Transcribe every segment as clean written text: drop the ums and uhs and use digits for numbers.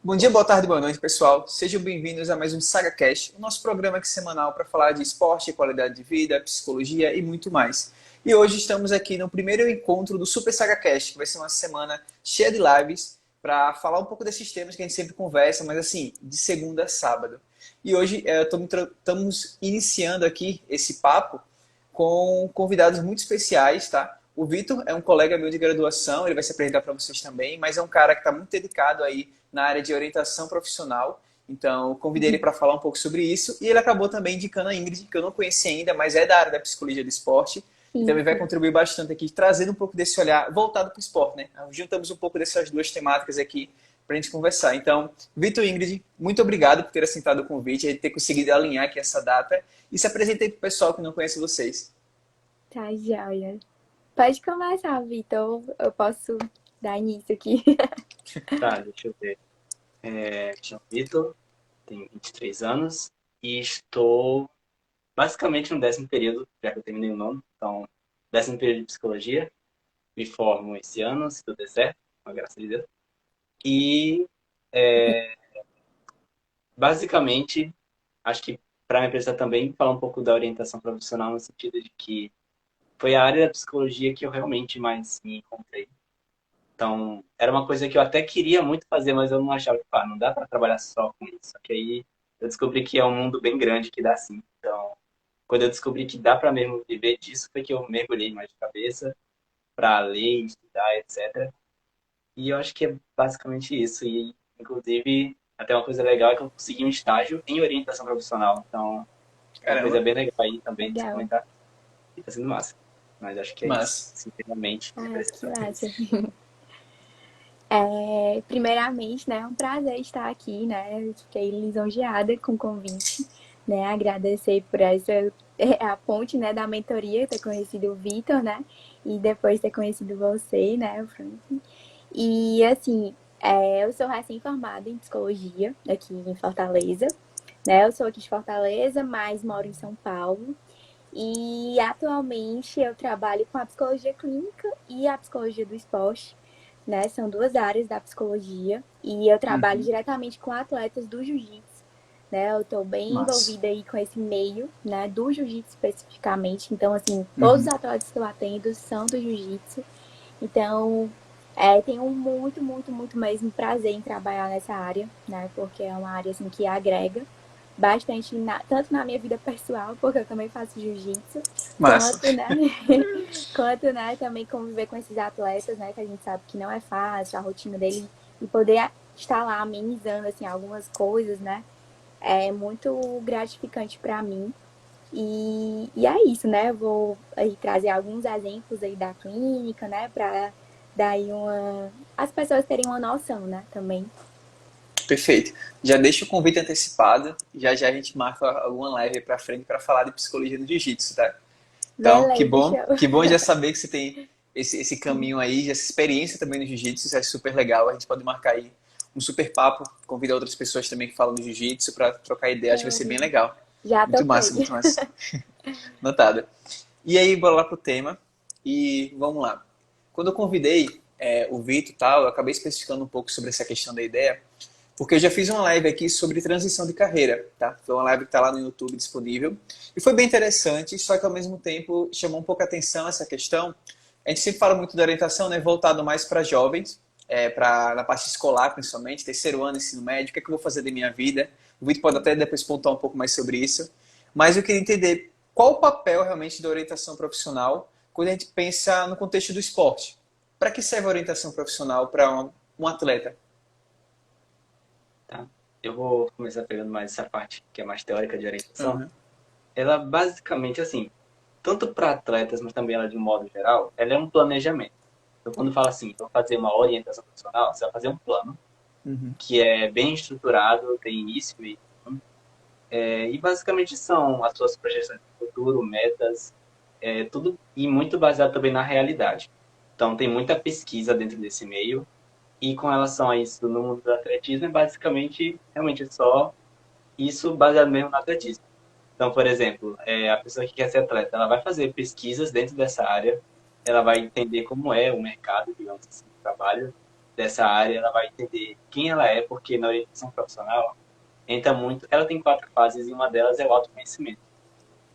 Bom dia, boa tarde, boa noite, pessoal. Sejam bem-vindos a mais um SagaCast, o nosso programa aqui semanal para falar de esporte, qualidade de vida, psicologia e muito mais. E hoje estamos aqui no primeiro encontro do Super SagaCast, que vai ser uma semana cheia de lives para falar um pouco desses temas que a gente sempre conversa, mas assim, de segunda a sábado. E hoje estamos iniciando aqui esse papo com convidados muito especiais, tá? O Vitor é um colega meu de graduação, ele vai se apresentar para vocês também, mas é um cara que está muito dedicado aí na área de orientação profissional. Então, eu convidei ele para falar um pouco sobre isso. E ele acabou também indicando a Ingrid, que eu não conheci ainda, mas é da área da psicologia do esporte. E Sim, também vai sim. contribuir bastante aqui, trazendo um pouco desse olhar voltado para o esporte, né? Juntamos um pouco dessas duas temáticas aqui para a gente conversar. Então, Vitor e Ingrid, muito obrigado por ter aceitado o convite, e ter conseguido alinhar aqui essa data. E se apresentei para o pessoal que não conhece vocês. Tá, joia. Pode começar, Vitor. Eu posso dar início aqui. Tá, deixa eu ver. Me chamo Vitor, tenho 23 anos e estou basicamente no 10º período, já que eu terminei o nono. Então, 10º período de psicologia. Me formo esse ano, se tudo der certo, com a graça de Deus. E, basicamente, acho que para me apresentar também, falar um pouco da orientação profissional no sentido de que foi a área da psicologia que eu realmente mais me encontrei. Então, era uma coisa que eu até queria muito fazer, mas eu não achava que, não dá para trabalhar só com isso. Só que aí eu descobri que é um mundo bem grande que dá sim. Então, quando eu descobri que dá para mesmo viver disso, foi que eu mergulhei mais de cabeça para ler, estudar, etc. E eu acho que é basicamente isso. E, inclusive, até uma coisa legal é que eu consegui um estágio em orientação profissional. Então, é uma coisa Caramba, bem legal aí também de se Legal. comentar. E tá sendo massa. Mas acho que é isso. mas Sinceramente, minha Ah, que apresentação é massa. isso. Primeiramente, né, é um prazer estar aqui, né? Fiquei lisonjeada com o convite, né? Agradecer por essa a ponte, né, da mentoria, ter conhecido o Vitor, né? E depois ter conhecido você, né, o Frank. E assim, eu sou recém-formada em psicologia aqui em Fortaleza, né? Eu sou aqui de Fortaleza, mas moro em São Paulo. E atualmente eu trabalho com a psicologia clínica e a psicologia do esporte, né? São duas áreas da psicologia e eu trabalho uhum, diretamente com atletas do jiu-jitsu, né? Eu estou bem mas envolvida aí com esse meio, né? Do jiu-jitsu especificamente. Então, assim, todos os uhum. atletas que eu atendo são do jiu-jitsu. Então, tenho muito, muito, muito mesmo prazer em trabalhar nessa área, né? Porque é uma área assim que agrega bastante, tanto na minha vida pessoal, porque eu também faço jiu-jitsu, Massa. quanto, né, quanto, né, também conviver com esses atletas, né, que a gente sabe que não é fácil, a rotina dele, e poder estar lá amenizando, assim, algumas coisas, né, é muito gratificante para mim. E é isso, né, eu vou aí trazer alguns exemplos aí da clínica, né, para daí as pessoas terem uma noção, né, também. Perfeito. Já deixa o convite antecipado. Já já a gente marca alguma live para frente para falar de psicologia no jiu-jitsu, tá? Então, Beleza, show. que bom já saber que você tem esse caminho aí, essa experiência também no jiu-jitsu. Isso é super legal. A gente pode marcar aí um super papo, convidar outras pessoas também que falam do jiu-jitsu para trocar ideia. Acho que vai ser bem Show. legal. Já Muito massa, topei. muito massa. Notada. E aí, bora lá pro tema. E vamos lá. Quando eu convidei o Vitor e tal, eu acabei especificando um pouco sobre essa questão da ideia. Porque eu já fiz uma live aqui sobre transição de carreira, tá? Foi uma live que está lá no YouTube disponível. E foi bem interessante, só que ao mesmo tempo chamou um pouco a atenção essa questão. A gente sempre fala muito da orientação, né? Voltado mais para jovens, na parte escolar principalmente, terceiro ano, ensino médio, o que é que eu vou fazer da minha vida? O Vitor pode até depois pontuar um pouco mais sobre isso. Mas eu queria entender qual o papel realmente da orientação profissional quando a gente pensa no contexto do esporte. Para que serve a orientação profissional para um atleta? Tá? Eu vou começar pegando mais essa parte que é mais teórica de orientação. Uhum. Ela basicamente, assim, tanto para atletas, mas também ela de um modo geral, ela é um planejamento. Então, quando fala assim, vou fazer uma orientação profissional, você vai fazer um plano Uhum. que é bem estruturado, tem início, meio e fim. E basicamente são as suas projeções de futuro, metas, tudo e muito baseado também na realidade. Então, tem muita pesquisa dentro desse meio. E com relação a isso no mundo do atletismo, é basicamente, realmente só isso baseado mesmo no atletismo. Então, por exemplo, a pessoa que quer ser atleta, ela vai fazer pesquisas dentro dessa área, ela vai entender como é o mercado, digamos assim, de trabalho, dessa área, ela vai entender quem ela é, porque na orientação profissional entra muito. Ela tem 4 fases e uma delas é o autoconhecimento.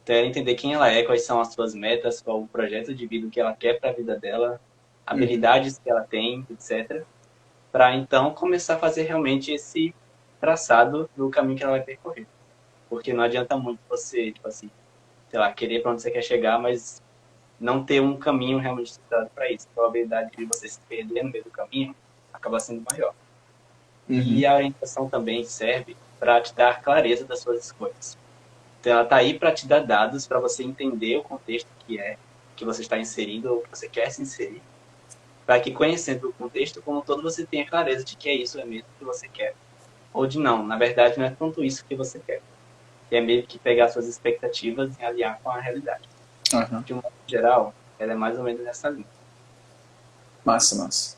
Então, ela entender quem ela é, quais são as suas metas, qual o projeto de vida que ela quer para a vida dela, Uhum. habilidades que ela tem, etc. Para então começar a fazer realmente esse traçado do caminho que ela vai percorrer. Porque não adianta muito você, tipo assim, sei lá, querer para onde você quer chegar, mas não ter um caminho realmente estudado para isso. A probabilidade de você se perder no meio do caminho acaba sendo maior. Uhum. E a orientação também serve para te dar clareza das suas escolhas. Então, ela está aí para te dar dados para você entender o contexto que você está inserindo ou que você quer se inserir, para que conhecendo o contexto como um todo você tenha clareza de que é isso é mesmo que você quer ou de não. Na verdade, não é tanto isso que você quer. É meio que pegar suas expectativas e alinhar com a realidade. Aham. De um modo geral, ela é mais ou menos nessa linha. Massa, massa.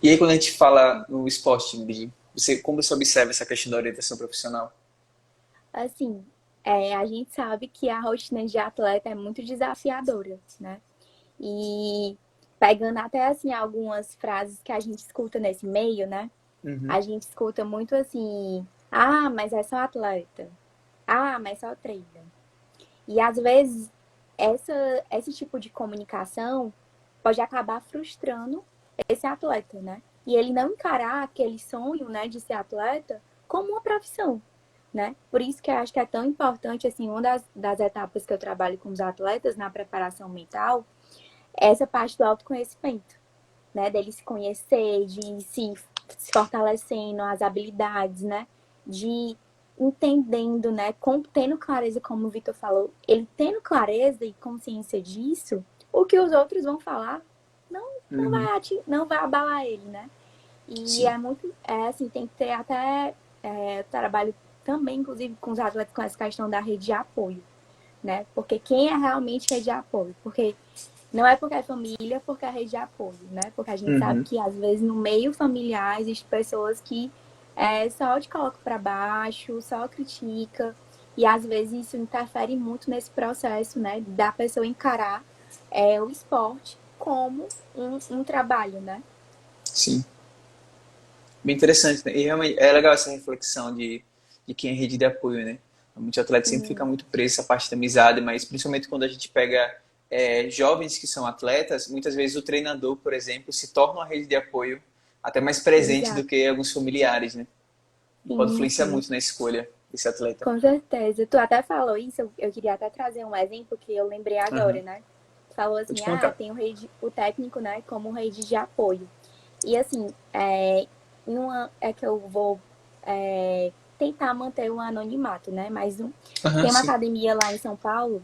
E aí, quando a gente fala no esporte, Bi, como você observa essa questão da orientação profissional? Assim, a gente sabe que a rotina de atleta é muito desafiadora, né? E pegando até assim algumas frases que a gente escuta nesse meio, né? Uhum. A gente escuta muito assim: "Ah, mas é só atleta. Ah, mas só treina". E às vezes esse tipo de comunicação pode acabar frustrando esse atleta, né? E ele não encarar aquele sonho, né, de ser atleta como uma profissão, né? Por isso que eu acho que é tão importante, assim, uma das etapas que eu trabalho com os atletas na preparação mental é essa parte do autoconhecimento, né? Dele se conhecer, de se fortalecendo as habilidades, né? De entendendo, né? Tendo clareza, como o Vitor falou, ele tendo clareza e consciência disso, o que os outros vão falar Uhum. não vai abalar ele, né? E Sim. é muito, assim, tem que ter até trabalho também, inclusive, com os atletas com essa questão da rede de apoio, né? Porque quem é realmente rede de apoio? Porque não é porque é família, porque é rede de apoio, né? Porque a gente sabe Uhum. que, às vezes, no meio familiar, existem pessoas que só te colocam para baixo, só critica. E, às vezes, isso interfere muito nesse processo, né? Da pessoa encarar o esporte como um trabalho, né? Sim. Bem interessante, né? E realmente é legal essa reflexão de quem é rede de apoio, né? Muitos atletas sempre ficam Sim, muito presos essa parte da amizade, mas principalmente quando a gente pega jovens que são atletas, muitas vezes o treinador, por exemplo, se torna uma rede de apoio até mais presente do exato. que alguns familiares, né? E pode Sim, influenciar sim. muito na escolha desse atleta. Com certeza. Tu até falou isso, eu queria até trazer um exemplo que eu lembrei agora, Aham. né? Tu falou Pode assim, contar. tem o técnico, né, como rede de apoio. E assim, é que eu vou tentar manter o anonimato, né? Aham, tem uma sim. academia lá em São Paulo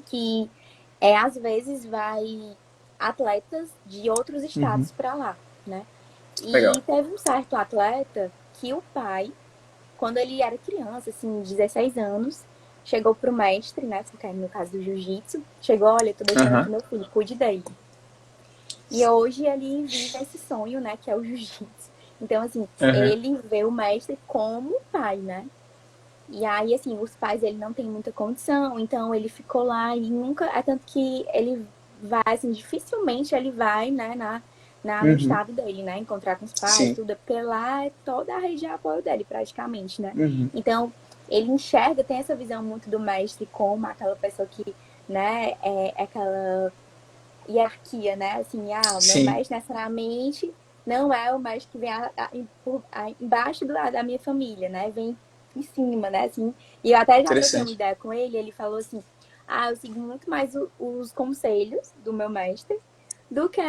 que às vezes vai atletas de outros Uhum. estados para lá, né? Legal. E teve um certo atleta que o pai, quando ele era criança, assim, 16 anos, chegou pro mestre, né? Porque no caso do jiu-jitsu, chegou, olha, tô deixando aqui Aham. meu filho, cuide dele. E hoje ele vive esse sonho, né, que é o jiu-jitsu. Então, assim, Aham. ele vê o mestre como pai, né? E aí, assim, os pais, ele não tem muita condição, então ele ficou lá e nunca... É tanto que ele vai, assim, dificilmente ele vai, né, no Uhum. estado dele, né? Encontrar com os pais, Sim. tudo, porque lá é toda a rede de apoio dele, praticamente, né? Uhum. Então, ele enxerga, tem essa visão muito do mestre como aquela pessoa que, né, é aquela hierarquia, né? Assim, o meu Sim. mestre necessariamente não é o mestre que vem embaixo da minha família, né? Vem em cima, né? Assim, e eu até já troquei uma Interessante. ideia com ele, ele falou assim, eu sigo muito mais os conselhos do meu mestre do que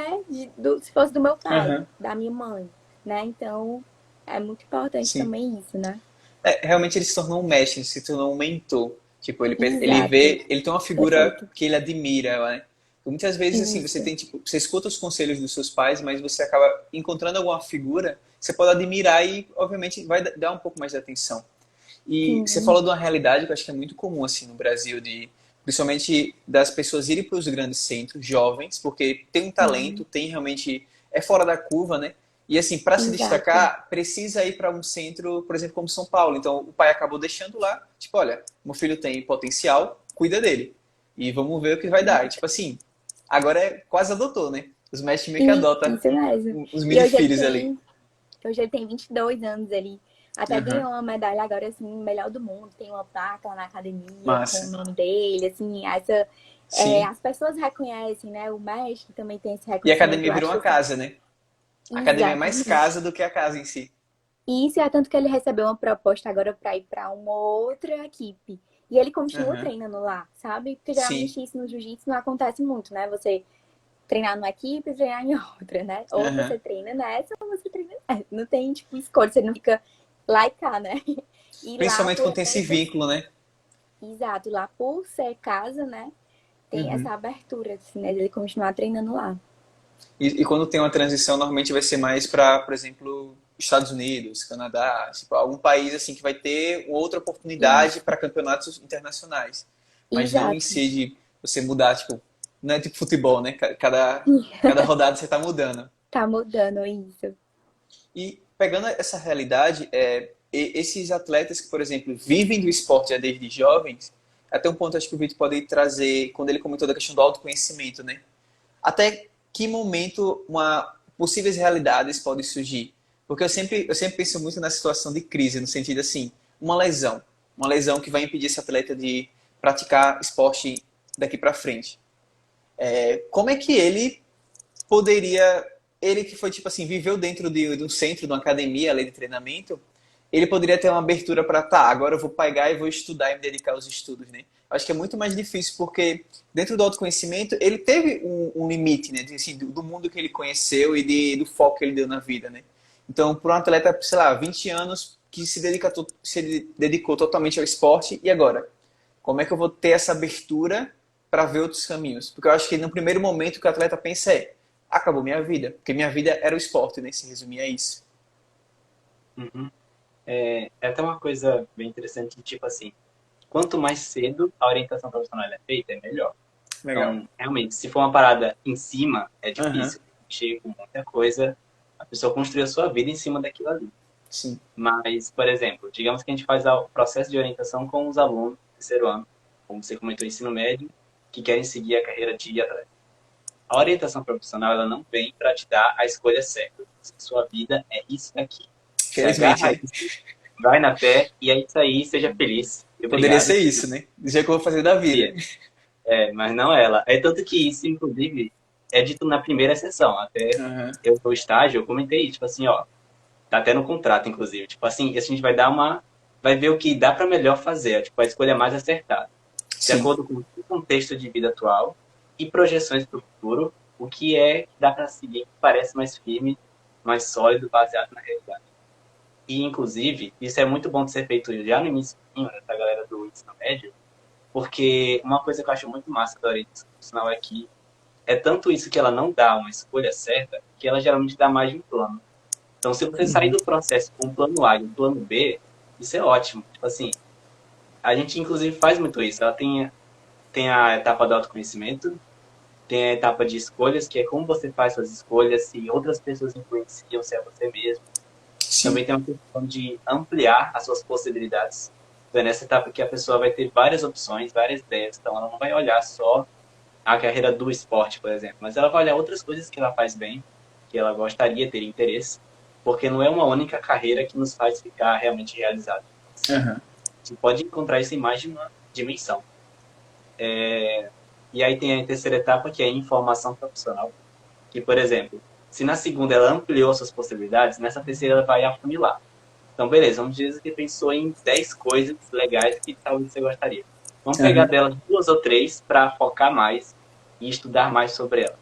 se fosse do meu pai, Aham. da minha mãe, né? Então, é muito importante Sim. também isso, né? Realmente ele se tornou um mestre, ele se tornou um mentor. Tipo, ele Exato. vê, ele tem uma figura Perfeito. que ele admira, né? Muitas vezes, assim, você Isso. tem, tipo, você escuta os conselhos dos seus pais, mas você acaba encontrando alguma figura, você pode admirar e, obviamente, vai dar um pouco mais de atenção. E você Sim. falou de uma realidade que eu acho que é muito comum, assim, no Brasil, principalmente das pessoas irem para os grandes centros, jovens, porque tem um talento, Sim. tem realmente, é fora da curva, né? E assim, para se Exato. destacar, precisa ir para um centro, por exemplo, como São Paulo. Então, o pai acabou deixando lá, tipo, olha, meu filho tem potencial, cuida dele. E vamos ver o que vai dar. E, tipo assim, agora é quase adotou, né? Os matchmakers adotam Isso mesmo. os E mini-filhos ali. hoje ele tem 22 anos, ele até Aham. ganhou uma medalha agora, assim, melhor do mundo, tem uma placa lá na academia com o Massa. nome dele, assim, Sim. as pessoas reconhecem, né, o mestre também tem esse E a reconhecimento, academia eu virou acho uma assim, casa, né? A academia é mais exatamente. casa do que a casa em si. E isso é tanto que ele recebeu uma proposta agora para ir para uma outra equipe. E ele continua Aham. treinando lá, sabe? Porque Sim. geralmente isso no jiu-jitsu não acontece muito, né? Você treinar numa equipe e treinar em outra, né? Ou Aham. você treina nessa ou você treina nessa. Não tem, tipo, escolha, você não fica lá e cá, né? E lá, Principalmente por quando tem esse essa. vínculo, né? Exato, lá por ser casa, né? Tem Uhum. essa abertura, assim, né? Dele continuar treinando lá. E quando tem uma transição, normalmente vai ser mais para, por exemplo, Estados Unidos, Canadá, tipo, algum país assim que vai ter outra oportunidade Isso, para campeonatos internacionais. Mas não em exato. si de você mudar, tipo, não é tipo futebol, né? Cada rodada você está mudando. Tá mudando isso. E pegando essa realidade, esses atletas que, por exemplo, vivem do esporte já desde jovens, até um ponto acho que o Vitor pode trazer, quando ele comentou da questão do autoconhecimento, né? Até que momento possíveis realidades podem surgir? Porque eu sempre penso muito na situação de crise, no sentido assim, uma lesão que vai impedir esse atleta de praticar esporte daqui para frente. Como é que ele poderia, ele que foi tipo assim, viveu dentro de um centro, de uma academia, além de treinamento, ele poderia ter uma abertura para, tá, agora eu vou pegar e vou estudar e me dedicar aos estudos, né? Acho que é muito mais difícil porque dentro do autoconhecimento ele teve um limite, né? Assim, do mundo que ele conheceu e do foco que ele deu na vida, né? Então, para um atleta, sei lá, 20 anos que se dedicou totalmente ao esporte, e agora? Como é que eu vou ter essa abertura para ver outros caminhos? Porque eu acho que no primeiro momento o que o atleta pensa acabou minha vida, porque minha vida era o esporte, né? Se resumia a isso. Uhum. É até uma coisa bem interessante, tipo assim, quanto mais cedo a orientação profissional é feita, é melhor. Legal. Então, realmente, se for uma parada em cima, é Aham, difícil. Chega com muita coisa, a pessoa construir a sua vida em cima daquilo ali. sim. Mas, por exemplo, digamos que a gente faz o processo de orientação com os alunos do terceiro ano, como você comentou, ensino médio, que querem seguir a carreira de atleta. A orientação profissional, ela não vem para te dar a escolha certa. Sua vida é isso daqui. Se Felizmente, agarra a né? isso, vai na fé e é isso aí, seja feliz. E Poderia obrigado. ser isso, né? Dizer o que eu vou fazer da vida. Mas não ela. É tanto que isso, inclusive, é dito na primeira sessão. Até Aham, eu no estágio, eu comentei, tipo assim, ó, tá até no contrato, inclusive. Tipo assim, a gente vai dar vai ver o que dá para melhor fazer, tipo, a escolha mais acertada, de sim. acordo com o contexto de vida atual e projeções para o futuro, o que é que dá para seguir que parece mais firme, mais sólido, baseado na realidade. E, inclusive, isso é muito bom de ser feito já no início, né, da galera do ensino médio, porque uma coisa que eu acho muito massa da orientação profissional é que é tanto isso que ela não dá uma escolha certa, que ela geralmente dá mais de um plano. Então, se você sair do processo com um plano A e um plano B, isso é ótimo. Tipo assim, a gente inclusive faz muito isso. Ela tem a etapa do autoconhecimento, tem a etapa de escolhas, que é como você faz suas escolhas, se outras pessoas influenciam, se é você mesmo. Sim. Também tem uma questão de ampliar as suas possibilidades. Então, é nessa etapa que a pessoa vai ter várias opções, várias ideias. Então, ela não vai olhar só a carreira do esporte, por exemplo, mas ela vai olhar outras coisas que ela faz bem, que ela gostaria de ter interesse, porque não é uma única carreira que nos faz ficar realmente realizado. Aham. Você pode encontrar isso em mais de uma dimensão. E aí tem a terceira etapa, que é a informação profissional, que, por exemplo, se na segunda ela ampliou suas possibilidades, nessa terceira ela vai afunilar. Então, beleza, vamos dizer que pensou em 10 coisas legais que talvez você gostaria. Vamos pegar Aham. delas duas ou três para focar mais e estudar mais sobre elas.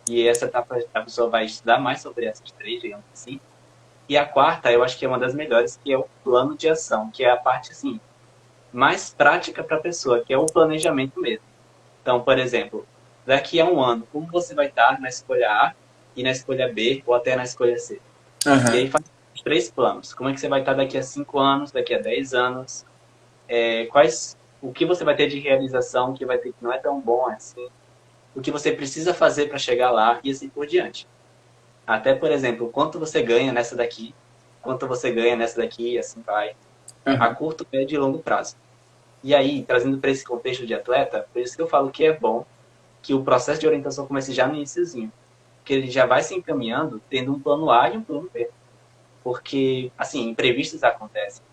E essa etapa a pessoa vai estudar mais sobre essas três, digamos assim. E a quarta, eu acho que é uma das melhores, que é o plano de ação, que é a parte assim mais prática para a pessoa, que é o planejamento mesmo. Então, por exemplo, daqui a um ano, como você vai estar na escolha A e na escolha B ou até na escolha C? E Aham. aí faz os três planos. Como é que você vai estar daqui a 5 anos, daqui a 10 anos? O que você vai ter de realização que vai ter que não é tão bom assim? O que você precisa fazer para chegar lá e assim por diante. Até, por exemplo, quanto você ganha nessa daqui, quanto você ganha nessa daqui e assim vai. A Aham. curto, médio e longo prazo. E aí, trazendo para esse contexto de atleta, por isso que eu falo que é bom que o processo de orientação comece já no iníciozinho. que ele já vai se encaminhando tendo um plano A e um plano B. Porque, assim, imprevistos acontecem.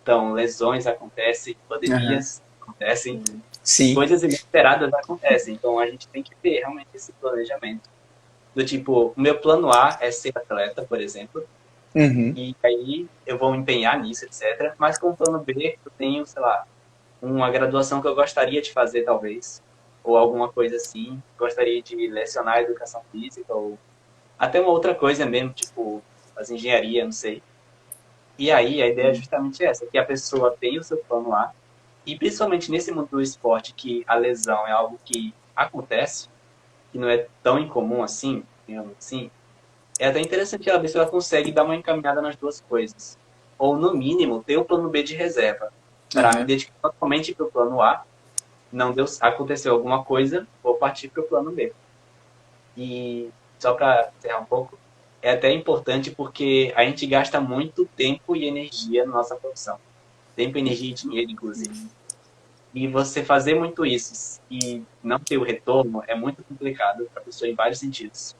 Então, lesões acontecem, Aham. pandemias acontecem, Sim. coisas inesperadas acontecem. Então, a gente tem que ter realmente esse planejamento. Do tipo, o meu plano A é ser atleta, por exemplo, Uhum. e aí eu vou me empenhar nisso, etc. Mas com o plano B, eu tenho, sei lá, uma graduação que eu gostaria de fazer, talvez, ou alguma coisa assim. Gostaria de lecionar educação física, ou até uma outra coisa mesmo, tipo, as engenharia, não sei. E aí a ideia é justamente essa, que a pessoa tem o seu plano A, e principalmente nesse mundo do esporte, que a lesão é algo que acontece, que não é tão incomum assim, digamos assim, é até interessante ela ver se ela consegue dar uma encaminhada nas duas coisas. Ou, no mínimo, ter o plano B de reserva, para me Aham. dedicar totalmente para o plano A, não deu, aconteceu alguma coisa, vou partir para o plano B. E só para encerrar um pouco, é até importante porque a gente gasta muito tempo e energia na nossa profissão. Tempo, energia e dinheiro, inclusive. E você fazer muito isso e não ter o retorno é muito complicado para a pessoa em vários sentidos.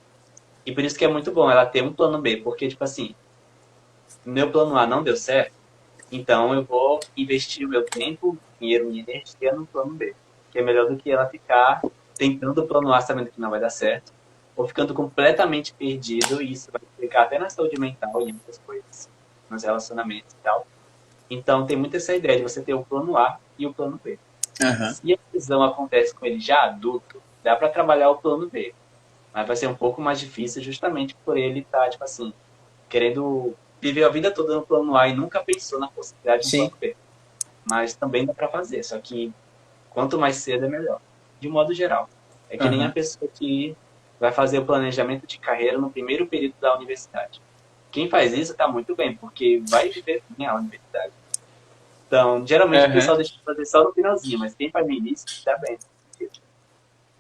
E por isso que é muito bom ela ter um plano B, porque, tipo assim, meu plano A não deu certo, então eu vou investir o meu tempo, dinheiro e energia no plano B, que é melhor do que ela ficar tentando o plano A sabendo que não vai dar certo, ou ficando completamente perdido, e isso vai implicar até na saúde mental e em outras coisas, nos relacionamentos e tal. Então tem muito essa ideia de você ter o plano A e o plano B. Aham. Se a lesão acontece com ele já adulto, dá para trabalhar o plano B, mas vai ser um pouco mais difícil justamente por ele estar, tipo assim, querendo viver a vida toda no plano A e nunca pensou na possibilidade de um Sim. plano B. Mas também dá para fazer, só que quanto mais cedo é melhor. De modo geral. É que nem a Aham. pessoa que vai fazer o planejamento de carreira no primeiro período da universidade. Quem faz isso está muito bem, porque vai viver bem a universidade. Então, geralmente o Aham. pessoal deixa de fazer só no finalzinho, mas quem faz no início, dá bem.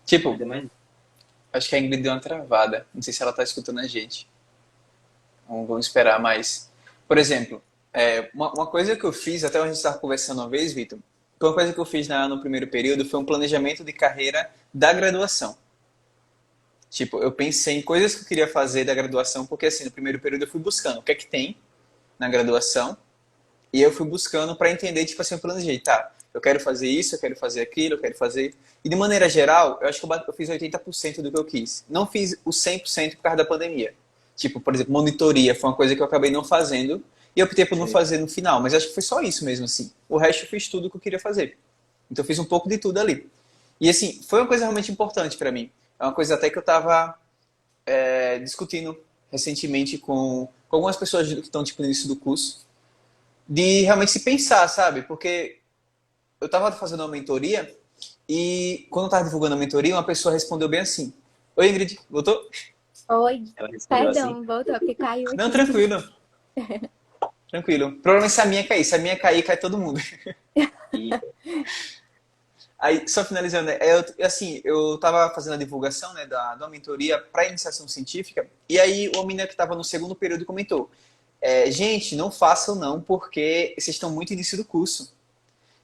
Tipo, Ainda mais. acho que a Ingrid deu uma travada. Não sei se ela tá escutando a gente. Vamos esperar mais. Por exemplo, uma coisa que eu fiz, até a gente estava conversando uma vez, Vitor, uma coisa que eu fiz no primeiro período foi um planejamento de carreira da graduação. Tipo, eu pensei em coisas que eu queria fazer da graduação, porque assim, no primeiro período eu fui buscando o que é que tem na graduação, e eu fui buscando para entender, tipo assim, eu planejei, tá, eu quero fazer isso, eu quero fazer aquilo, eu quero fazer... E de maneira geral, eu acho que eu fiz 80% do que eu quis. Não fiz o 100% por causa da pandemia. Tipo, por exemplo, monitoria foi uma coisa que eu acabei não fazendo, e eu optei por não Sei. fazer no final, mas acho que foi só isso mesmo, assim. O resto eu fiz tudo o que eu queria fazer. Então eu fiz um pouco de tudo ali. E assim, foi uma coisa realmente importante para mim. É uma coisa até que eu estava discutindo recentemente com algumas pessoas que estão tipo, no início do curso, de realmente se pensar, sabe? Porque eu estava fazendo uma mentoria e quando eu estava divulgando a mentoria, uma pessoa respondeu bem assim: Oi, Ingrid, voltou? Oi, Ela respondeu assim. perdão, voltou, porque caiu Não, aqui. tranquilo, tranquilo. Provavelmente se a minha cair, se a minha cair, cai todo mundo. E, Aí, só finalizando, assim, eu tava fazendo a divulgação, né, da mentoria para iniciação científica, e aí o menina que estava no segundo período comentou: gente, não façam não, porque vocês estão muito no início do curso.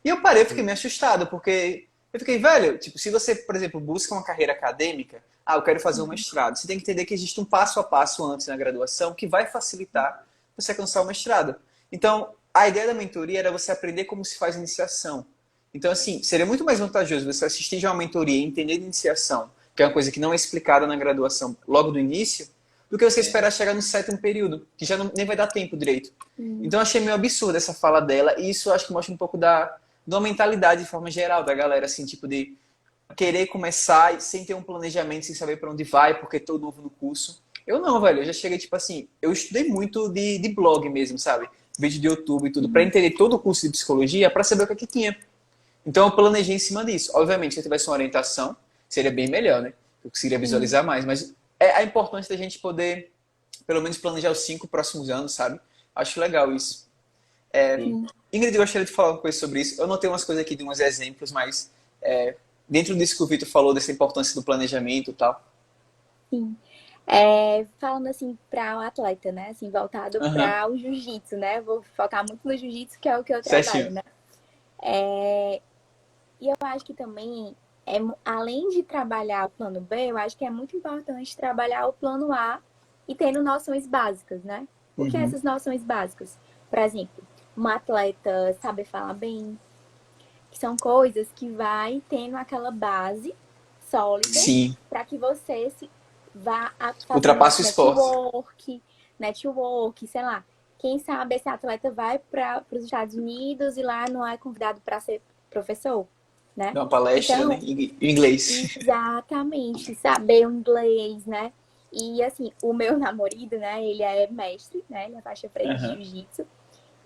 E eu parei, eu fiquei meio assustado, porque eu fiquei, velho, tipo, se você, por exemplo, busca uma carreira acadêmica, eu quero fazer um mestrado, você tem que entender que existe um passo a passo antes na graduação que vai facilitar você alcançar o mestrado. Então, a ideia da mentoria era você aprender como se faz a iniciação. Então, assim, seria muito mais vantajoso você assistir já uma mentoria e entender a iniciação, que é uma coisa que não é explicada na graduação logo do início, do que você é, esperar chegar no sétimo período, que já nem vai dar tempo direito. Sim, Então, eu achei meio absurdo essa fala dela, e isso eu acho que mostra um pouco de uma mentalidade de forma geral da galera, assim, tipo de querer começar sem ter um planejamento, sem saber para onde vai, porque tô novo no curso. Eu não, velho, eu já cheguei, tipo assim, eu estudei muito de blog mesmo, sabe? Vídeo de YouTube e tudo, para sim, entender todo o curso de psicologia, para saber o que é que tinha. Então eu planejei em cima disso. Obviamente, se eu tivesse uma orientação, seria bem melhor, né? Eu conseguiria sim, visualizar mais, mas é a importância da gente poder, pelo menos, planejar os 5 próximos anos, sabe? Acho legal isso. sim. sim. Ingrid, eu gostaria de falar uma coisa sobre isso. Eu notei umas coisas aqui de uns exemplos, mas dentro disso que o Vitor falou, dessa importância do planejamento e tal. Sim. Falando assim para o atleta, né? Assim, voltado Aham, para o jiu-jitsu, né? Vou focar muito no jiu-jitsu, que é o que eu certinho. trabalho, né? É, e eu acho que também além de trabalhar o plano B, eu acho que é muito importante trabalhar o plano A e tendo noções básicas, né? Por que Uhum. essas noções básicas? Por exemplo, um atleta saber falar bem, que são coisas que vai tendo aquela base sólida Sim. para que você vá fazendo Ultrapassa o esporte. network, sei lá. Quem sabe esse atleta vai para os Estados Unidos e lá não é convidado para ser professor, né? Dá uma palestra, né? Então, Em inglês. exatamente, saber o inglês, né? E assim, o meu namorado, né, ele é mestre, né? Ele é faixa preta de Aham. jiu-jitsu.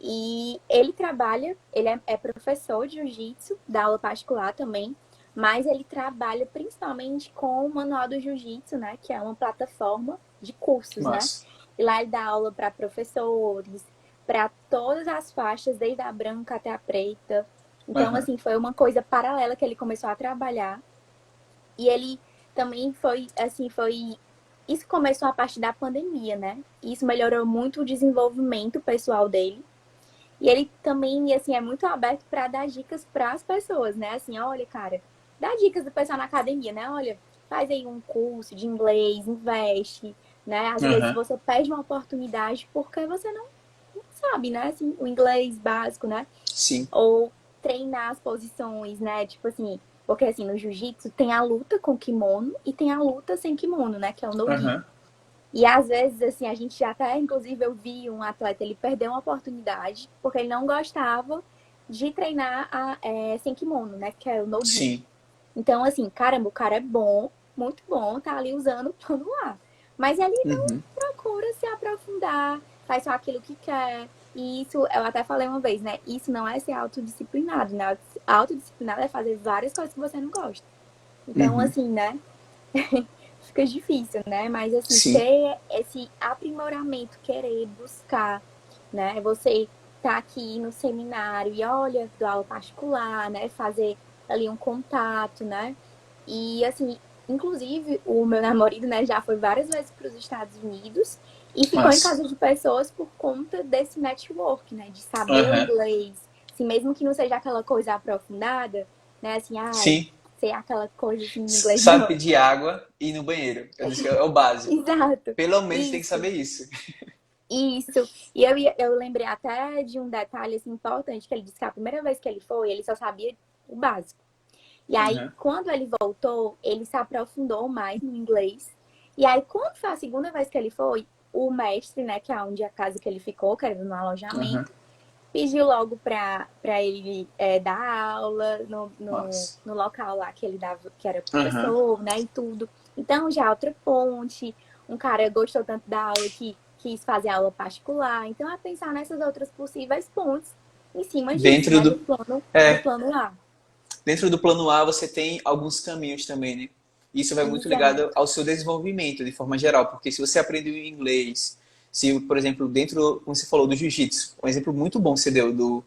E ele trabalha, ele é professor de jiu-jitsu, dá aula particular também, mas ele trabalha principalmente com o Manual do Jiu-Jitsu, né? Que é uma plataforma de Que cursos, né? massa. E lá ele dá aula para professores, para todas as faixas, desde a branca até a preta. Então, Aham. assim, foi uma coisa paralela que ele começou a trabalhar. E ele também foi, assim, foi. Isso começou a partir da pandemia, né? E isso melhorou muito o desenvolvimento pessoal dele. E ele também, assim, é muito aberto para dar dicas para as pessoas, né? Assim, olha, cara, dá dicas do pessoal na academia, né? Olha, faz aí um curso de inglês, investe, né? Às vezes Aham. você perde uma oportunidade porque você não sabe, né? Assim, o inglês básico, né? Sim. Ou treinar as posições, né? Tipo assim, porque assim, no jiu-jitsu tem a luta com kimono e tem a luta sem kimono, né? Que é o no-gi. Aham. E às vezes, assim, a gente já até, inclusive, eu vi um atleta, ele perdeu uma oportunidade porque ele não gostava de treinar sem kimono, né? Que é o no-gi. Sim. Então, assim, caramba, o cara é bom, muito bom, tá ali usando o plano A. Mas ele não Uhum. procura se aprofundar, faz só aquilo que quer. E isso, eu até falei uma vez, né? Isso não é ser autodisciplinado, né? Autodisciplinado é fazer várias coisas que você não gosta. Então, Uhum. assim, né? Fica difícil, né? Mas assim, Sim. ter esse aprimoramento, querer buscar, né? Você tá aqui no seminário e olha, do aula particular, né? Fazer ali um contato, né? E assim, inclusive o meu namorado, né, já foi várias vezes para os Estados Unidos e ficou em Massa. casa de pessoas por conta desse network, né? De saber o Aham. inglês, assim, mesmo que não seja aquela coisa aprofundada, né? Assim, ai, Sim. ser aquela coisa assim de inglês, Sabe não. pedir água e ir no banheiro. Eu disse que é o básico. Exato. Pelo menos tem que Isso. saber isso. Isso. E eu lembrei até de um detalhe assim, importante, que ele disse que a primeira vez que ele foi, ele só sabia o básico. E aí, Aham. quando ele voltou, ele se aprofundou mais no inglês. E aí, quando foi a segunda vez que ele foi, o mestre, né, que é onde a casa que ele ficou, que era no Aham. alojamento, pediu logo pra ele dar aula Massa. no local lá que ele dava, que era Aham. professor, né, e tudo. Então, já outra ponte, um cara gostou tanto da aula que quis fazer aula particular. Então, é pensar nessas outras possíveis pontes em cima disso, Dentro né, do. do É, plano A. dentro do plano A você tem alguns caminhos também, né? Isso vai muito ligado Exato. ao seu desenvolvimento de forma geral, porque se você aprendeu inglês, se, por exemplo, dentro, como você falou, do jiu-jitsu, um exemplo muito bom que você deu do,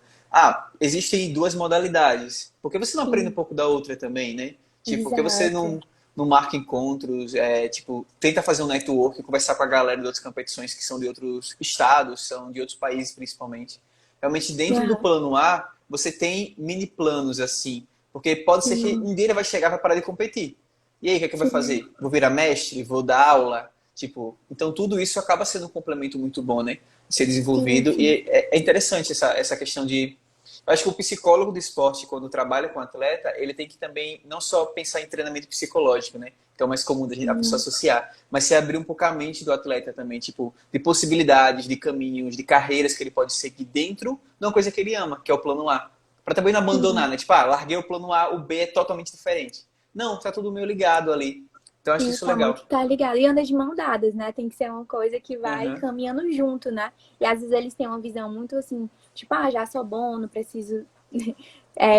existem duas modalidades, por que você não aprende um Sim, pouco da outra também, né? Tipo, por que você exato. não marca encontros, tipo, tenta fazer um network, conversar com a galera de outras competições que são de outros estados, são de outros países principalmente. Realmente, dentro do Aham, plano A, você tem mini planos assim, porque pode ser que sim, um dia ele vai chegar para parar de competir. E aí, o que é que vai sim, fazer? Vou virar mestre? Vou dar aula? Tipo, então tudo isso acaba sendo um complemento muito bom, né? De ser sim, desenvolvido. sim. E é interessante essa questão de. Eu acho que o psicólogo do esporte, quando trabalha com atleta, ele tem que também não só pensar em treinamento psicológico, né? Que é o mais comum a pessoa Sim, associar, mas se abrir um pouco a mente do atleta também, tipo, de possibilidades, de caminhos, de carreiras que ele pode seguir dentro de uma coisa que ele ama, que é o plano A. Para também não abandonar, sim. né? Tipo, larguei o plano A, o B é totalmente diferente. Não, tá tudo meio ligado ali. Então eu acho Sim, isso tá legal. muito, tá ligado. E anda de mão dadas, né? Tem que ser uma coisa que vai Aham. caminhando junto, né? E às vezes eles têm uma visão muito assim, tipo, já sou bom, não preciso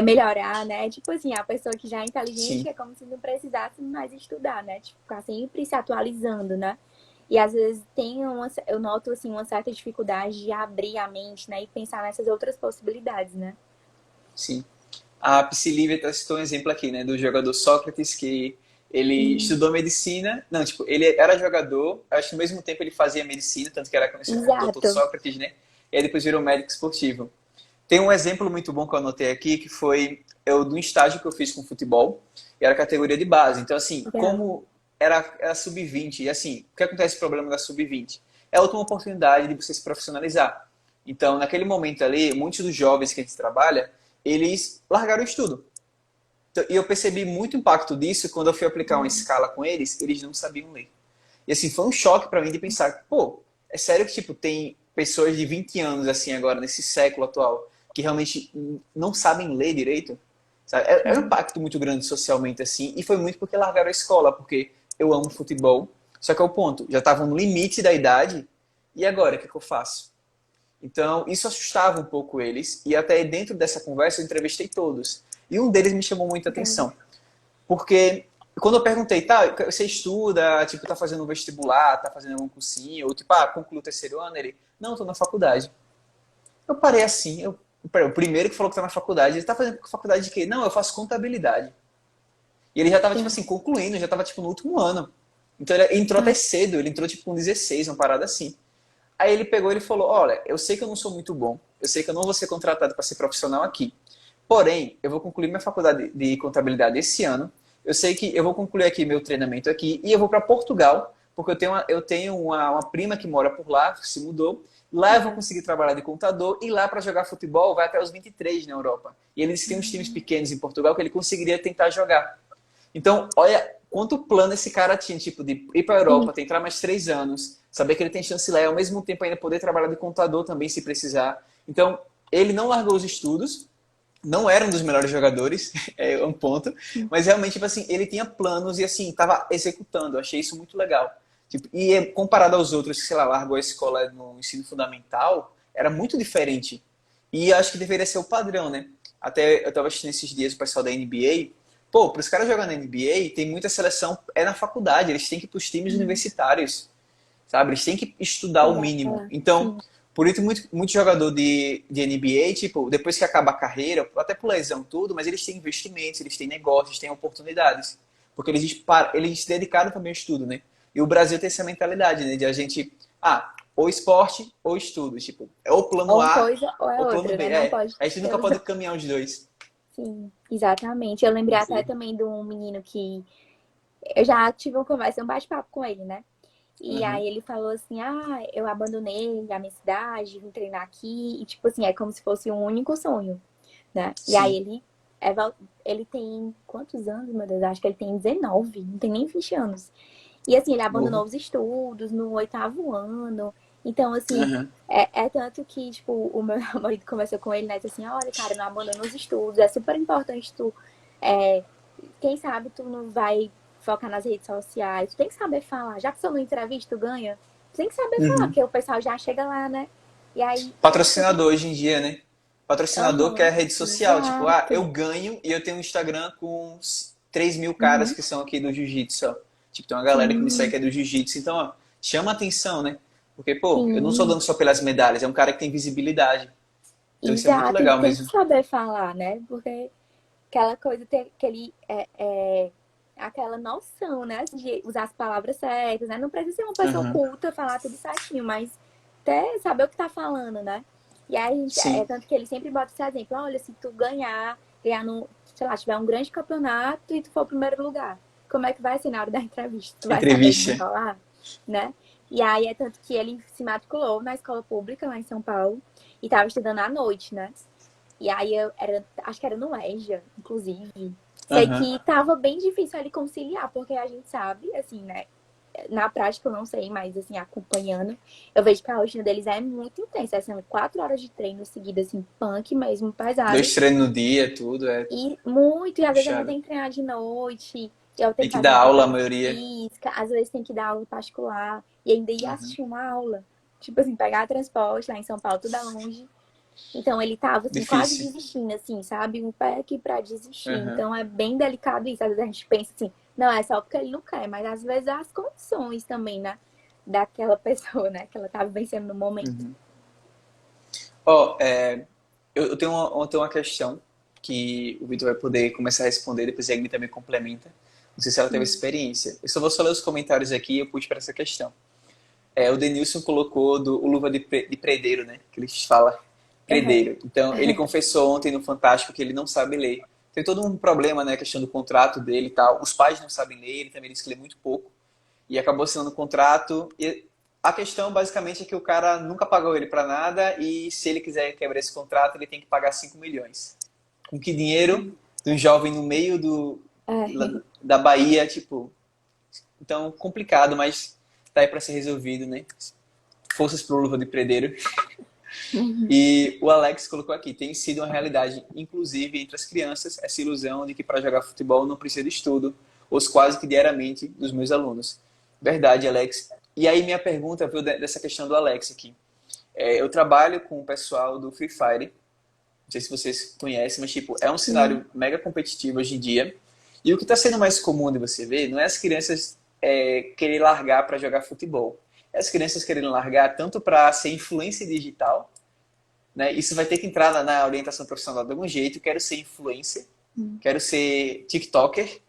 melhorar, né? Tipo assim, a pessoa que já é inteligente Sim, é como se não precisasse mais estudar, né? Tipo, ficar sempre se atualizando, né? E às vezes eu noto assim uma certa dificuldade de abrir a mente, né? E pensar nessas outras possibilidades, né? sim. A Psylivia citou um exemplo aqui, né, do jogador Sócrates, que ele Sim, estudou medicina. Não, tipo, ele era jogador, acho que ao mesmo tempo ele fazia medicina, tanto que era conhecido como Dr. exato. Sócrates, né? E aí depois virou médico esportivo. Tem um exemplo muito bom que eu anotei aqui, que foi eu do estágio que eu fiz com futebol, e era categoria de base. Então, assim, Legal. como era sub-20, e assim, o que acontece com o problema da sub-20? É a última oportunidade de você se profissionalizar. Então, naquele momento ali, muitos dos jovens que a gente trabalha, eles largaram o estudo. Então, e eu percebi muito impacto disso quando eu fui aplicar uma escala com eles não sabiam ler. E assim, foi um choque para mim de pensar, pô, é sério que tipo tem pessoas de 20 anos assim agora nesse século atual que realmente não sabem ler direito? Sabe? É um Sim, impacto muito grande socialmente assim, e foi muito porque largaram a escola, porque eu amo futebol, só que é o ponto, já estavam no limite da idade, e agora, o que, é que eu faço? Então, isso assustava um pouco eles, e até dentro dessa conversa eu entrevistei todos. E um deles me chamou muita legal. atenção. Porque quando eu perguntei, tá, você estuda, tipo, tá fazendo um vestibular, tá fazendo algum cursinho, ou tipo, concluiu o terceiro ano, ele, não, tô na faculdade. Eu parei assim, o primeiro que falou que tá na faculdade, ele tá fazendo faculdade de quê? Não, eu faço contabilidade. E ele já tava, tipo Sim. assim, concluindo, já tava, tipo, no último ano. Então ele entrou até Ah, cedo, ele entrou, tipo, com 16, uma parada assim. Aí ele pegou e ele falou, olha, eu sei que eu não sou muito bom, eu sei que eu não vou ser contratado para ser profissional aqui, porém, eu vou concluir minha faculdade de contabilidade esse ano. Eu sei que eu vou concluir aqui meu treinamento aqui e eu vou para Portugal, porque eu tenho uma prima que mora por lá, que se mudou. Lá eu vou legal. conseguir trabalhar de contador e lá para jogar futebol vai até os 23 na Europa. E ele disse que tem uns times pequenos em Portugal que ele conseguiria tentar jogar. Então, olha quanto plano esse cara tinha, tipo, de ir para a Sim, Europa, tentar mais 3 anos, saber que ele tem chance lá e ao mesmo tempo ainda poder trabalhar de contador também, se precisar. Então, ele não largou os estudos, não era um dos melhores jogadores, é um ponto, sim. mas realmente, tipo assim, ele tinha planos e assim, estava executando. Eu achei isso muito legal. Tipo, e comparado aos outros que, sei lá, largou a escola no ensino fundamental, era muito diferente. E acho que deveria ser o padrão, né? Até eu estava assistindo esses dias o pessoal da NBA. Pô, para os caras jogarem na NBA, tem muita seleção, é na faculdade, eles têm que ir para os times Sim. universitários, sabe? Eles têm que estudar o Chegar mínimo. lá. Então, Sim. por isso, muito jogador de NBA, tipo, depois que acaba a carreira, até por lesão, tudo, mas eles têm investimentos, eles têm negócios, têm oportunidades. Porque eles se dedicaram também ao estudo, né? E o Brasil tem essa mentalidade, né? De a gente, ou esporte ou estudo. Tipo, é ou Ou plano uma A coisa ou é ou plano outra, B. né? Não É, pode a gente ter nunca os pode dois. caminhar os dois. Sim, exatamente. Eu lembrei até Sim. também de um menino que eu já tive uma conversa, um bate-papo com ele, né? E Uhum. aí ele falou assim: ah, eu abandonei a minha cidade, vim treinar aqui. E tipo assim, é como se fosse um único sonho, né? E aí Sim. é, ele tem quantos anos, meu Deus? Acho que ele tem 19, não tem nem 20 anos. E assim, ele abandonou Novo. os estudos no oitavo ano. Então, assim, Uhum. é tanto que, tipo, o meu marido conversou com ele, né? Disse assim, olha, cara, não abandona os estudos. É super importante tu. é, Quem sabe tu não vai focar nas redes sociais. Tu tem que saber falar. Já que você não entrevista, tu ganha. Tu tem que saber falar, Uhum. porque o pessoal já chega lá, né? E aí, eu acho que eu Patrocinador tenho. hoje em dia, né? Patrocinador que é Aham, rede social. Tipo, eu exato. ganho e eu tenho um Instagram com 3 mil caras Uhum, que são aqui do jiu-jitsu, ó. Tipo, tem uma galera que me segue sim, que é do jiu-jitsu. Então, ó, chama atenção, né? Porque, pô, eu não sou sim. dando só pelas medalhas, é um cara que tem visibilidade. Então isso é muito Exato, e legal tem que mesmo. saber falar, né? Porque aquela coisa, ter aquele, aquela noção, né? De usar as palavras certas, né? Não precisa ser uma pessoa Uhum. culta, falar tudo certinho, mas até saber o que tá falando, né? E aí, Sim, tanto que ele sempre bota esse exemplo, olha, se tu ganhar no, sei lá, tiver um grande campeonato e tu for o primeiro lugar, como é que vai ser na hora da entrevista? Tu vai saber entrevista. desenrolar, né? E aí é tanto que ele se matriculou na escola pública lá em São Paulo e tava estudando à noite, né? E aí acho que era no EJA, inclusive. Sei Uhum. que tava bem difícil ele conciliar, porque a gente sabe, assim, né? Na prática eu não sei, mas assim, acompanhando, eu vejo que a rotina deles é muito intensa. É, são 4 horas de treino seguidas, assim, punk mesmo, pesado. 2 treinos no dia, tudo é E muito, e às vezes ainda puxado. tem que treinar de noite, e eu tenho Tem que que fazer dar uma aula a preparação maioria. física, às vezes tem que dar aula particular, e ainda ir Uhum. assistir uma aula. Tipo assim, pegar transporte lá em São Paulo, tudo é longe. Então ele tava assim, quase Difícil. desistindo, assim, sabe? Um pé aqui pra desistir. Uhum. Então é bem delicado isso. Às vezes a gente pensa assim, não, é só porque ele não quer, mas às vezes é as condições também, né? Daquela pessoa, né? Que ela tava vencendo no momento. Uhum. Ó, eu tenho uma questão que o Vitor vai poder começar a responder, depois a Agni também complementa. Não sei se ela teve Sim. experiência. Eu só vou só ler os comentários aqui e eu puxo para essa questão. O Denilson colocou o luva de predeiro, né? Que eles falam Aham. Predeiro. Então, ele confessou ontem no Fantástico que ele não sabe ler. Tem todo um problema, né, a questão do contrato dele e tal. Os pais não sabem ler, ele também disse que lê muito pouco. E acabou assinando o contrato. E a questão, basicamente, é que o cara nunca pagou ele para nada e se ele quiser quebrar esse contrato, ele tem que pagar 5 milhões. Com que dinheiro? De um jovem no meio É. da Bahia, tipo... Então, complicado, mas tá aí para ser resolvido, né? Forças pro Luva de Predeiro. Uhum. E o Alex colocou aqui, tem sido uma realidade, inclusive entre as crianças, essa ilusão de que para jogar futebol não precisa de estudo, ou quase que diariamente dos meus alunos. Verdade, Alex. E aí minha pergunta veio dessa questão do Alex aqui. Eu trabalho com o pessoal do Free Fire, não sei se vocês conhecem, mas tipo, é um Sim. cenário mega competitivo hoje em dia. E o que está sendo mais comum de você ver não é as crianças querer largar para jogar futebol. É as crianças querendo largar tanto para ser influência digital, né? Isso vai ter que entrar na orientação profissional de algum jeito. Quero ser influencer, Sim. quero ser TikToker,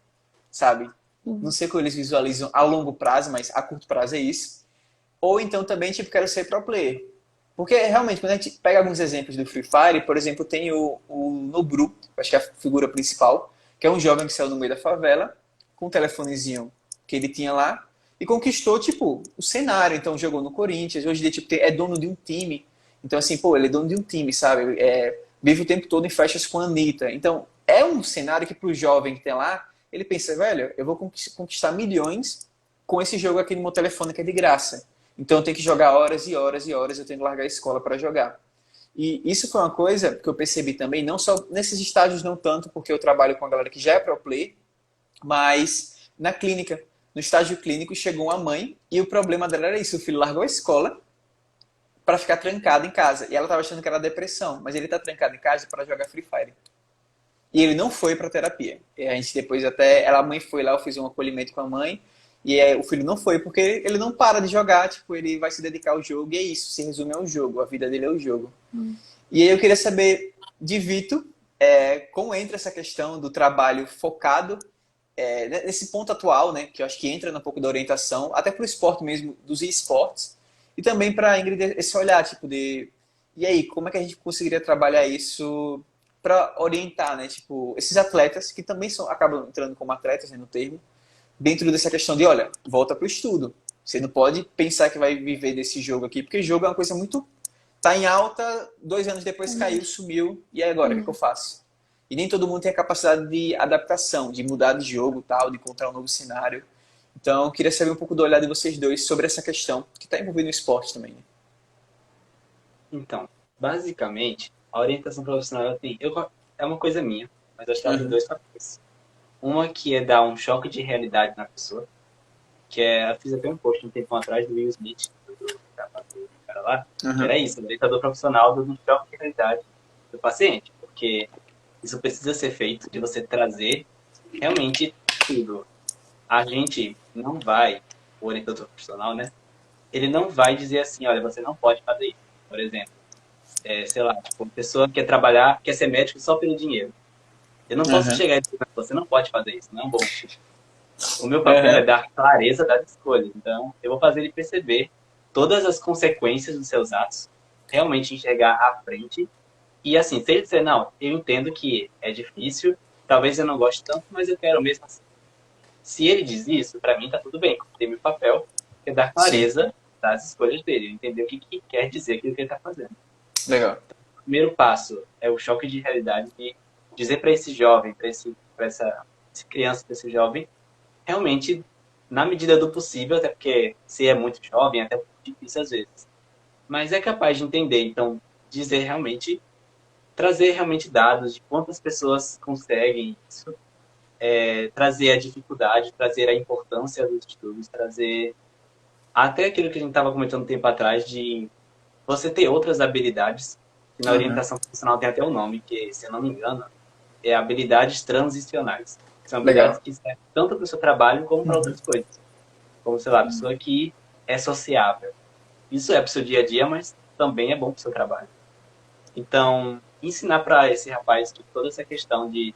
sabe? Não Sim. sei como eles visualizam a longo prazo, mas a curto prazo é isso. Ou então também, tipo, quero ser pro player. Porque realmente, quando a gente pega alguns exemplos do Free Fire, por exemplo, tem o Nobru, acho que é a figura principal, que é um jovem que saiu no meio da favela, com um telefonezinho que ele tinha lá, e conquistou, tipo, o cenário. Então, jogou no Corinthians, hoje em dia, tipo, é dono de um time. Então, assim, pô, ele é dono de um time, sabe? Vive o tempo todo em festas com a Anitta. Então, é um cenário que pro jovem que tem lá, ele pensa, velho, eu vou conquistar milhões com esse jogo aqui no meu telefone que é de graça. Então eu tenho que jogar horas e horas e horas, eu tenho que largar a escola para jogar. E isso foi uma coisa que eu percebi também, não só nesses estágios, não tanto, porque eu trabalho com a galera que já é pro play, mas na clínica, no estágio clínico, chegou uma mãe e o problema dela era isso: o filho largou a escola para ficar trancado em casa. E ela estava achando que era depressão, mas ele está trancado em casa para jogar Free Fire. E ele não foi para terapia. E a gente depois até, a mãe foi lá, eu fiz um acolhimento com a mãe, e o filho não foi, porque ele não para de jogar, tipo, ele vai se dedicar ao jogo, e é isso, se resume ao jogo, a vida dele é o jogo. Hum. E aí eu queria saber de Vitor, como entra essa questão do trabalho focado nesse ponto atual, né, que eu acho que entra um pouco da orientação, até para o esporte mesmo, dos esportes, e também para a Ingrid esse olhar, tipo, e aí, como é que a gente conseguiria trabalhar isso para orientar, né, tipo, esses atletas, que também acabam entrando como atletas, né, no termo, dentro dessa questão de, olha, volta para o estudo. Você não pode pensar que vai viver desse jogo aqui, porque jogo é uma coisa muito... Tá em alta, 2 anos depois caiu, Verdade. sumiu, e aí agora, o que eu faço? E nem todo mundo tem a capacidade de adaptação, de mudar de jogo, tal, de encontrar um novo cenário. Então, eu queria saber um pouco do olhar de vocês dois sobre essa questão, que está envolvida no esporte também, né? Então, basicamente, a orientação profissional é uma coisa minha, mas eu acho que ela tem Uhum. dois papéis. Uma que é dar um choque de realidade na pessoa, eu fiz até um post um tempo atrás do Will Smith, do cara lá, que Uhum. era isso, o orientador profissional do choque de realidade do paciente, porque isso precisa ser feito de você trazer realmente tudo. A gente não vai, o orientador profissional, né? Ele não vai dizer assim, olha, você não pode fazer isso. Por exemplo, sei lá, tipo, uma pessoa que quer trabalhar, quer ser médico só pelo dinheiro. Eu não posso Uhum. chegar e dizer, você não pode fazer isso, não é um bom motivo. O meu papel é Uhum. dar clareza das escolhas. Então, eu vou fazer ele perceber todas as consequências dos seus atos, realmente enxergar à frente. E assim, se ele disser, não, eu entendo que é difícil, talvez eu não goste tanto, mas eu quero mesmo assim. Se ele diz isso, para mim tá tudo bem. Tem meu papel, que é dar Sim, clareza das escolhas dele, entender o que quer dizer aquilo que ele está fazendo. legal. O primeiro passo é o choque de realidade de dizer para esse jovem, para essa criança, para esse jovem, realmente, na medida do possível, até porque se é muito jovem, é até um pouco difícil às vezes, mas é capaz de entender. Então, dizer realmente, trazer realmente dados de quantas pessoas conseguem isso, trazer a dificuldade, trazer a importância dos estudos, trazer até aquilo que a gente estava comentando um tempo atrás de você ter outras habilidades, que na Uhum. orientação profissional tem até um nome, que, se eu não me engano, é habilidades transicionais. São habilidades Legal. que servem tanto para o seu trabalho como para outras coisas. Como, sei lá, a pessoa que é sociável. Isso é para o seu dia a dia, mas também é bom para o seu trabalho. Então, ensinar para esse rapaz que toda essa questão de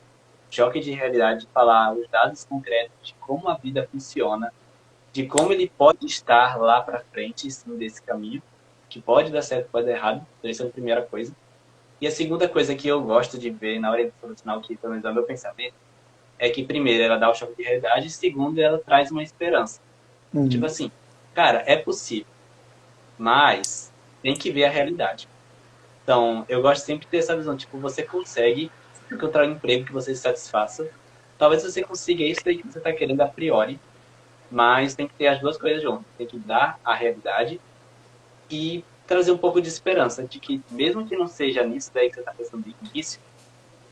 choque de realidade, de falar os dados concretos de como a vida funciona, de como ele pode estar lá para frente, sim, desse caminho, que pode dar certo, pode dar errado, essa é a primeira coisa. E a segunda coisa que eu gosto de ver na orientação profissional, que pelo menos é o meu pensamento, é que primeiro ela dá o choque de realidade e segundo ela traz uma esperança. Tipo Uhum. assim, cara, é possível, mas tem que ver a realidade. Então, eu gosto sempre de ter essa visão, tipo, você consegue encontrar um emprego que você se satisfaça. Talvez você consiga isso daí que você está querendo a priori, mas tem que ter as duas coisas juntas. Tem que dar a realidade e trazer um pouco de esperança de que, mesmo que não seja nisso daí que você está pensando de início,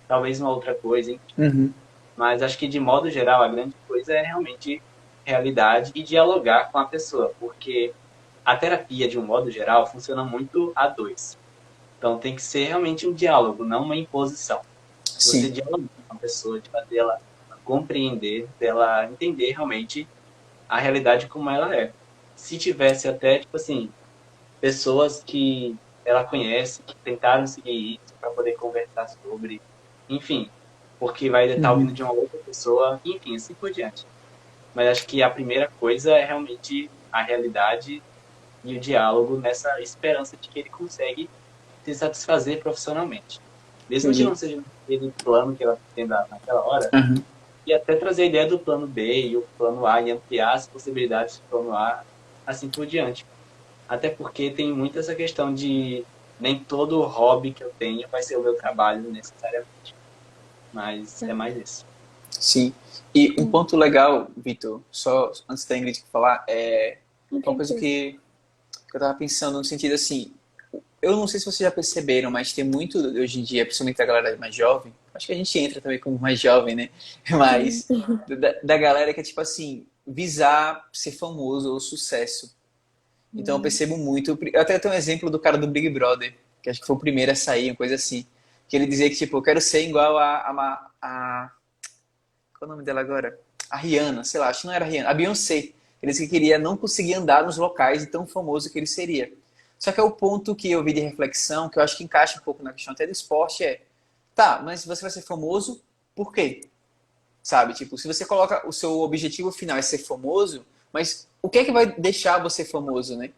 talvez uma outra coisa, hein? Uhum. Mas acho que, de modo geral, a grande coisa é realmente realidade e dialogar com a pessoa, porque a terapia, de um modo geral, funciona muito a dois. Então, tem que ser realmente um diálogo, não uma imposição. Você Sim. dialogar com a pessoa, de fazer ela compreender, dela entender realmente a realidade como ela é. Se tivesse até, tipo assim, pessoas que ela conhece, que tentaram seguir isso para poder conversar sobre, enfim, porque vai estar Uhum. ouvindo de uma outra pessoa, enfim, assim por diante. Mas acho que a primeira coisa é realmente a realidade e o diálogo nessa esperança de que ele consegue se satisfazer profissionalmente. Mesmo que Entendi. não seja aquele plano que ela tem naquela hora, Uhum. e até trazer a ideia do plano B e o plano A e ampliar as possibilidades do plano A, assim por diante. Até porque tem muito essa questão de nem todo hobby que eu tenho vai ser o meu trabalho necessariamente. Mas é mais isso. Sim. E um Sim, ponto legal, Vitor, só antes da Ingrid falar, é com uma coisa certeza. que eu tava pensando no sentido assim, eu não sei se vocês já perceberam, mas tem muito hoje em dia, principalmente a galera mais jovem, acho que a gente entra também como mais jovem, né? Sim. Mas da galera que é tipo assim, visar ser famoso ou sucesso. Então eu Hum, percebo muito. Eu até tenho um exemplo do cara do Big Brother, que acho que foi o primeiro a sair, uma coisa assim. Que ele dizia que, tipo, eu quero ser igual qual é o nome dela agora? A Rihanna, sei lá, acho que não era a Rihanna, a Beyoncé. Ele disse que queria não conseguir andar nos locais de tão famoso que ele seria. Só que é o ponto que eu vi de reflexão, que eu acho que encaixa um pouco na questão até do esporte, é, tá, mas você vai ser famoso por quê? Sabe? Tipo, se você coloca o seu objetivo final é ser famoso, mas o que é que vai deixar você famoso, né?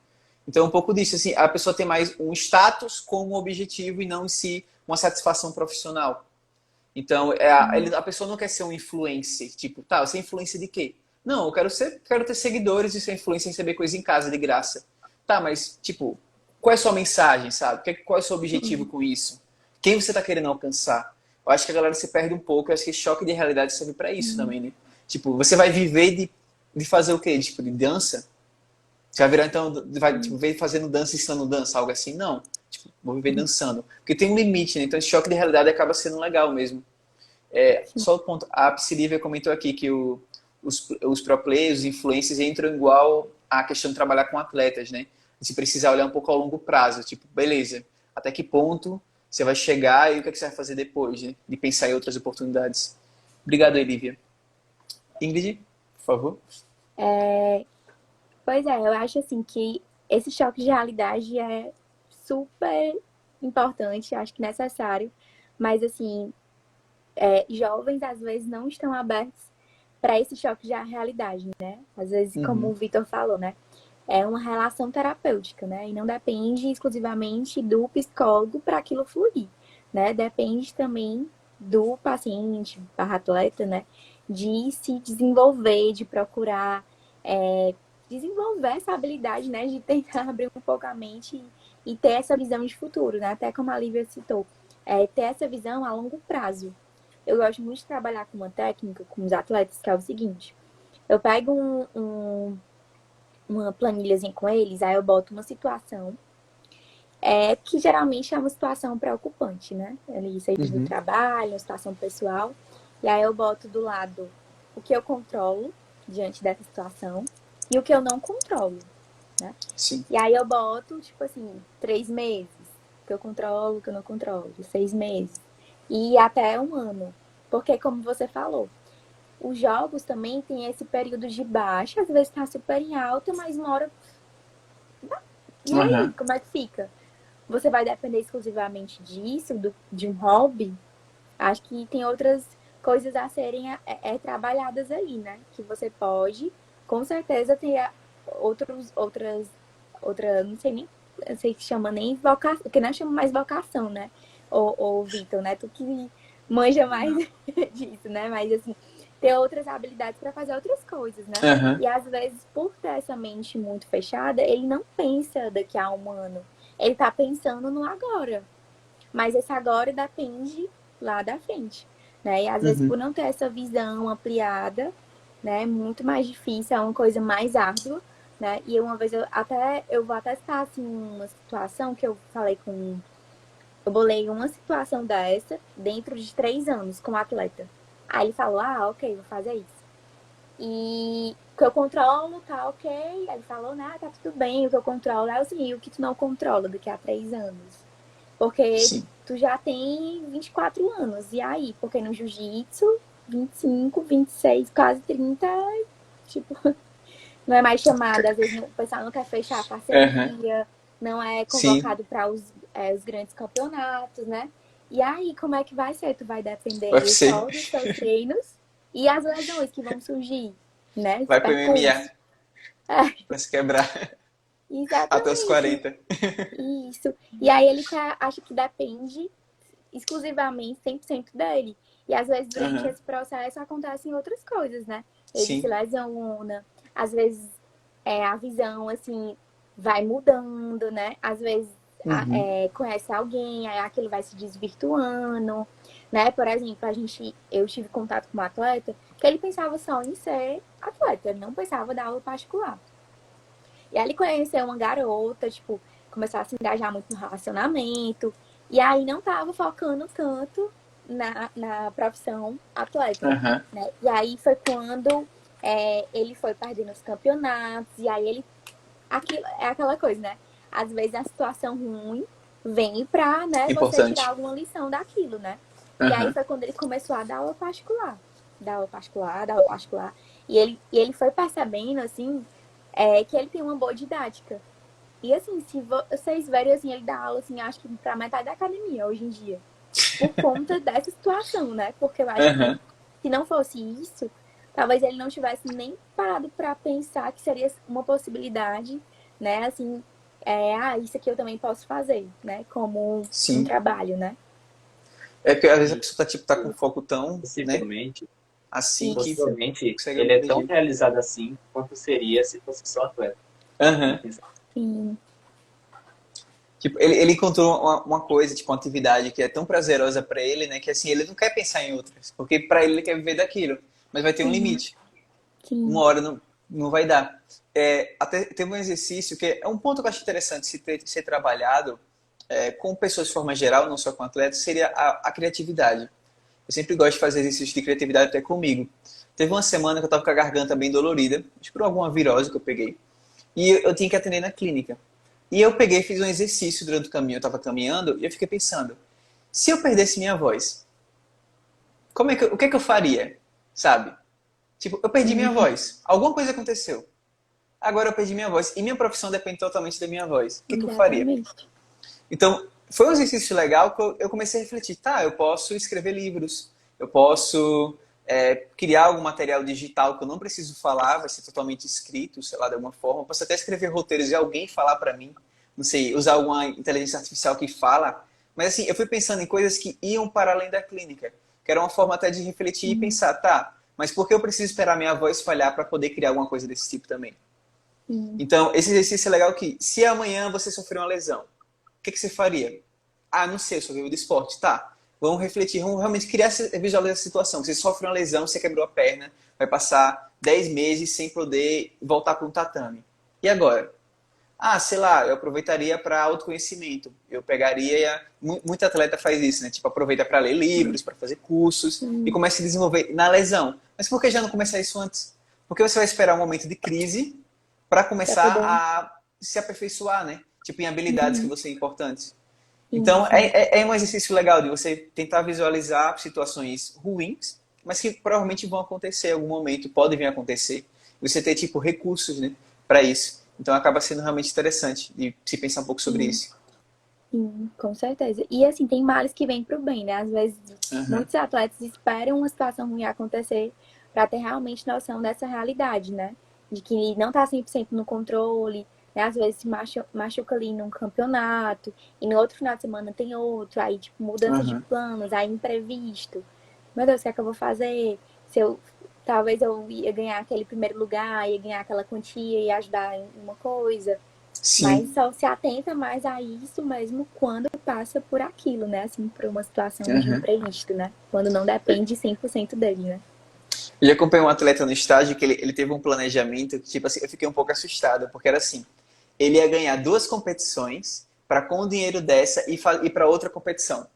Então, um pouco disso, assim, a pessoa tem mais um status como objetivo e não em si uma satisfação profissional. Então, hum, a pessoa não quer ser um influencer. Tipo, tá, você é influencer de quê? Não, quero ter seguidores e ser influencer e receber coisa em casa de graça. Tá, mas, tipo, qual é a sua mensagem, sabe? Qual é o seu objetivo hum, com isso? Quem você tá querendo alcançar? Eu acho que a galera se perde um pouco. Eu acho que choque de realidade serve pra isso hum, também, né? Tipo, você vai viver de fazer o quê? Tipo, de dança? Você vai virar, então, vai tipo, hum, viver fazendo dança, ensinando dança, algo assim? Não. Tipo, vou viver dançando. Porque tem um limite, né? Então, esse choque de realidade acaba sendo legal mesmo. sim. Só o ponto, a Psilívia comentou aqui que os pro players, os influencers entram igual a questão de trabalhar com atletas, né? Se precisar olhar um pouco ao longo prazo, tipo, beleza, até que ponto você vai chegar e o que, é que você vai fazer depois, né? De pensar em outras oportunidades. Obrigado, Olivia. Ingrid, por favor. Pois é, eu acho assim que esse choque de realidade é super importante, acho que necessário, mas assim, jovens às vezes não estão abertos para esse choque de realidade, né? Às vezes, como Uhum. o Vitor falou, né? É uma relação terapêutica, né? E não depende exclusivamente do psicólogo para aquilo fluir, né? Depende também do paciente, barra atleta, né? De se desenvolver, de procurar desenvolver essa habilidade, né? De tentar abrir um pouco a mente e ter essa visão de futuro, né? Até como a Lívia citou, ter essa visão a longo prazo. Eu gosto muito de trabalhar com uma técnica com os atletas, que é o seguinte: eu pego uma planilhazinha com eles, aí eu boto uma situação, que geralmente é uma situação preocupante, né? Ali, seja do Uhum. trabalho, uma situação pessoal. E aí eu boto do lado o que eu controlo diante dessa situação e o que eu não controlo, né? Sim. E aí eu boto, tipo assim, 3 meses, que eu controlo, que eu não controlo, 6 meses. E até um ano. Porque, como você falou, os jogos também têm esse período de baixa, às vezes tá super em alta, mas uma hora. E aí, Uhum. como é que fica? Você vai depender exclusivamente disso, de um hobby? Acho que tem outras coisas a serem trabalhadas aí, né? Que você pode, com certeza, ter não sei nem, não sei se chama nem vocação, que não chama mais vocação, né? ou Vitor, né? Tu que manja mais disso, né? Mas assim, ter outras habilidades para fazer outras coisas, né? Aham. E às vezes, por ter essa mente muito fechada, ele não pensa daqui a um ano. Ele tá pensando no agora. Mas esse agora depende lá da frente, né? E às vezes Uhum. por não ter essa visão ampliada, né, é muito mais difícil, é uma coisa mais árdua, né? E uma vez eu vou até citar assim uma situação que eu falei com eu bolei uma situação dessa dentro de 3 anos com o atleta. Aí ele falou, ah, ok, vou fazer isso. E o que eu controlo tá ok. Aí ele falou, né, tá tudo bem, o que eu controlo é assim, e o que tu não controla daqui a 3 anos. Porque Sim. tu já tem 24 anos. E aí? Porque no jiu-jitsu, 25, 26, quase 30, tipo, não é mais chamado. Às vezes o pessoal não quer fechar a Aham. parceria, não é Sim. convocado para os grandes campeonatos, né? E aí, como é que vai ser? Tu vai depender UFC. só dos teus treinos e as lesões que vão surgir, né? Esse Vai pro percurso. MMA pra se quebrar até os Exatamente. 40. Isso. E aí ele acha que depende exclusivamente 100% dele. E às vezes durante Aham. esse processo acontecem outras coisas, né? Ele se Sim. lesiona, às vezes a visão, assim, vai mudando, né? Às vezes Uhum. conhece alguém, aí aquilo vai se desvirtuando, né? Por exemplo, eu tive contato com um atleta que ele pensava só em ser atleta, ele não pensava dar aula particular. E aí ele conheceu uma garota, tipo, começou a se engajar muito no relacionamento. E aí não tava focando tanto na profissão atleta, Aham. né? E aí foi quando ele foi perdendo os campeonatos. E aí é aquela coisa, né? Às vezes a situação ruim vem pra, né, você tirar Importante. alguma lição daquilo, né? E aí Aham. foi quando ele começou a dar aula particular. Dar aula particular, dar aula particular. E ele foi percebendo, assim, que ele tem uma boa didática. E assim, se vocês verem, assim, ele dá aula, assim, acho que pra metade da academia hoje em dia. Por conta dessa situação, né? Porque eu acho que Aham. se não fosse isso, talvez ele não tivesse nem parado pra pensar que seria uma possibilidade, né? Assim, isso aqui eu também posso fazer, né? Como um Sim. trabalho, né? É porque às vezes a E, pessoa tá, tipo, tá com foco tão, né, possivelmente, assim que Isso, possivelmente, consegue ele é tão abranger. realizado assim quanto seria se fosse só atleta. Aham. sim. Tipo, ele encontrou uma coisa, tipo, uma atividade que é tão prazerosa pra ele, né, que assim, ele não quer pensar em outras, porque pra ele quer viver daquilo, mas vai ter um Sim, limite. Uma sim. hora não vai dar. Até tem um exercício que é um ponto que eu acho interessante ser trabalhado com pessoas de forma geral, não só com atletas, seria a criatividade. Eu sempre gosto de fazer exercícios de criatividade até comigo. Teve uma semana que eu estava com a garganta bem dolorida, acho que por alguma virose que eu peguei, e eu tinha que atender na clínica. E eu peguei e fiz um exercício durante o caminho, eu estava caminhando, e eu fiquei pensando, se eu perdesse minha voz, o que é que eu faria? Sabe? Tipo, eu perdi minha Uhum, voz. Alguma coisa aconteceu. Agora eu perdi minha voz. E minha profissão depende totalmente da minha voz. O que, que eu faria? exatamente. Então, foi um exercício legal que eu comecei a refletir. Tá, eu posso escrever livros. Eu posso criar algum material digital que eu não preciso falar, vai ser totalmente escrito, sei lá, de alguma forma. Eu posso até escrever roteiros e alguém falar para mim. Não sei, usar alguma inteligência artificial que fala. Mas assim, eu fui pensando em coisas que iam para além da clínica. Que era uma forma até de refletir e Sim, pensar, tá, mas por que eu preciso esperar minha voz falhar para poder criar alguma coisa desse tipo também? sim. Então, esse exercício é legal que, se amanhã você sofrer uma lesão, o que você faria? Ah, não sei, eu sou vivo do esporte. Tá, vamos refletir, vamos realmente criar, visualizar a situação. Você sofre uma lesão, você quebrou a perna, vai passar 10 meses sem poder voltar para um tatame. E agora? Ah, sei lá, eu aproveitaria para autoconhecimento. Eu pegaria. Muita atleta faz isso, né? Tipo, aproveita para ler livros, para fazer cursos e Sim, começa a se desenvolver na lesão. Mas por que já não começar isso antes? Porque você vai esperar um momento de crise para pra começar poder. a se aperfeiçoar, né? Tipo, em habilidades que Uhum, você é importante. sim, Então, sim. é um exercício legal de você tentar visualizar situações ruins, mas que provavelmente vão acontecer em algum momento, podem vir a acontecer. E você ter, tipo, recursos, né, para isso. Então, acaba sendo realmente interessante de se pensar um pouco sobre Sim, isso. sim, com certeza. E assim, tem males que vêm pro bem, né? Às vezes, Uhum. muitos atletas esperam uma situação ruim acontecer pra ter realmente noção dessa realidade, né? De que não tá 100% no controle, né? Às vezes se machuca ali num campeonato, e no outro final de semana tem outro, aí, tipo, mudança de Aham. planos, aí imprevisto. Meu Deus, o que é que eu vou fazer? Se eu, talvez eu ia ganhar aquele primeiro lugar, ia ganhar aquela quantia, ia ajudar em uma coisa. Mas Sim. só se atenta mais a isso mesmo quando passa por aquilo, né? Assim, por uma situação de Aham. imprevisto, né? Quando não depende 100% dele, né? Eu já acompanhei um atleta no estágio que ele teve um planejamento que, tipo assim, eu fiquei um pouco assustado, porque era assim, ele ia ganhar duas competições para com o dinheiro dessa ir para outra competição,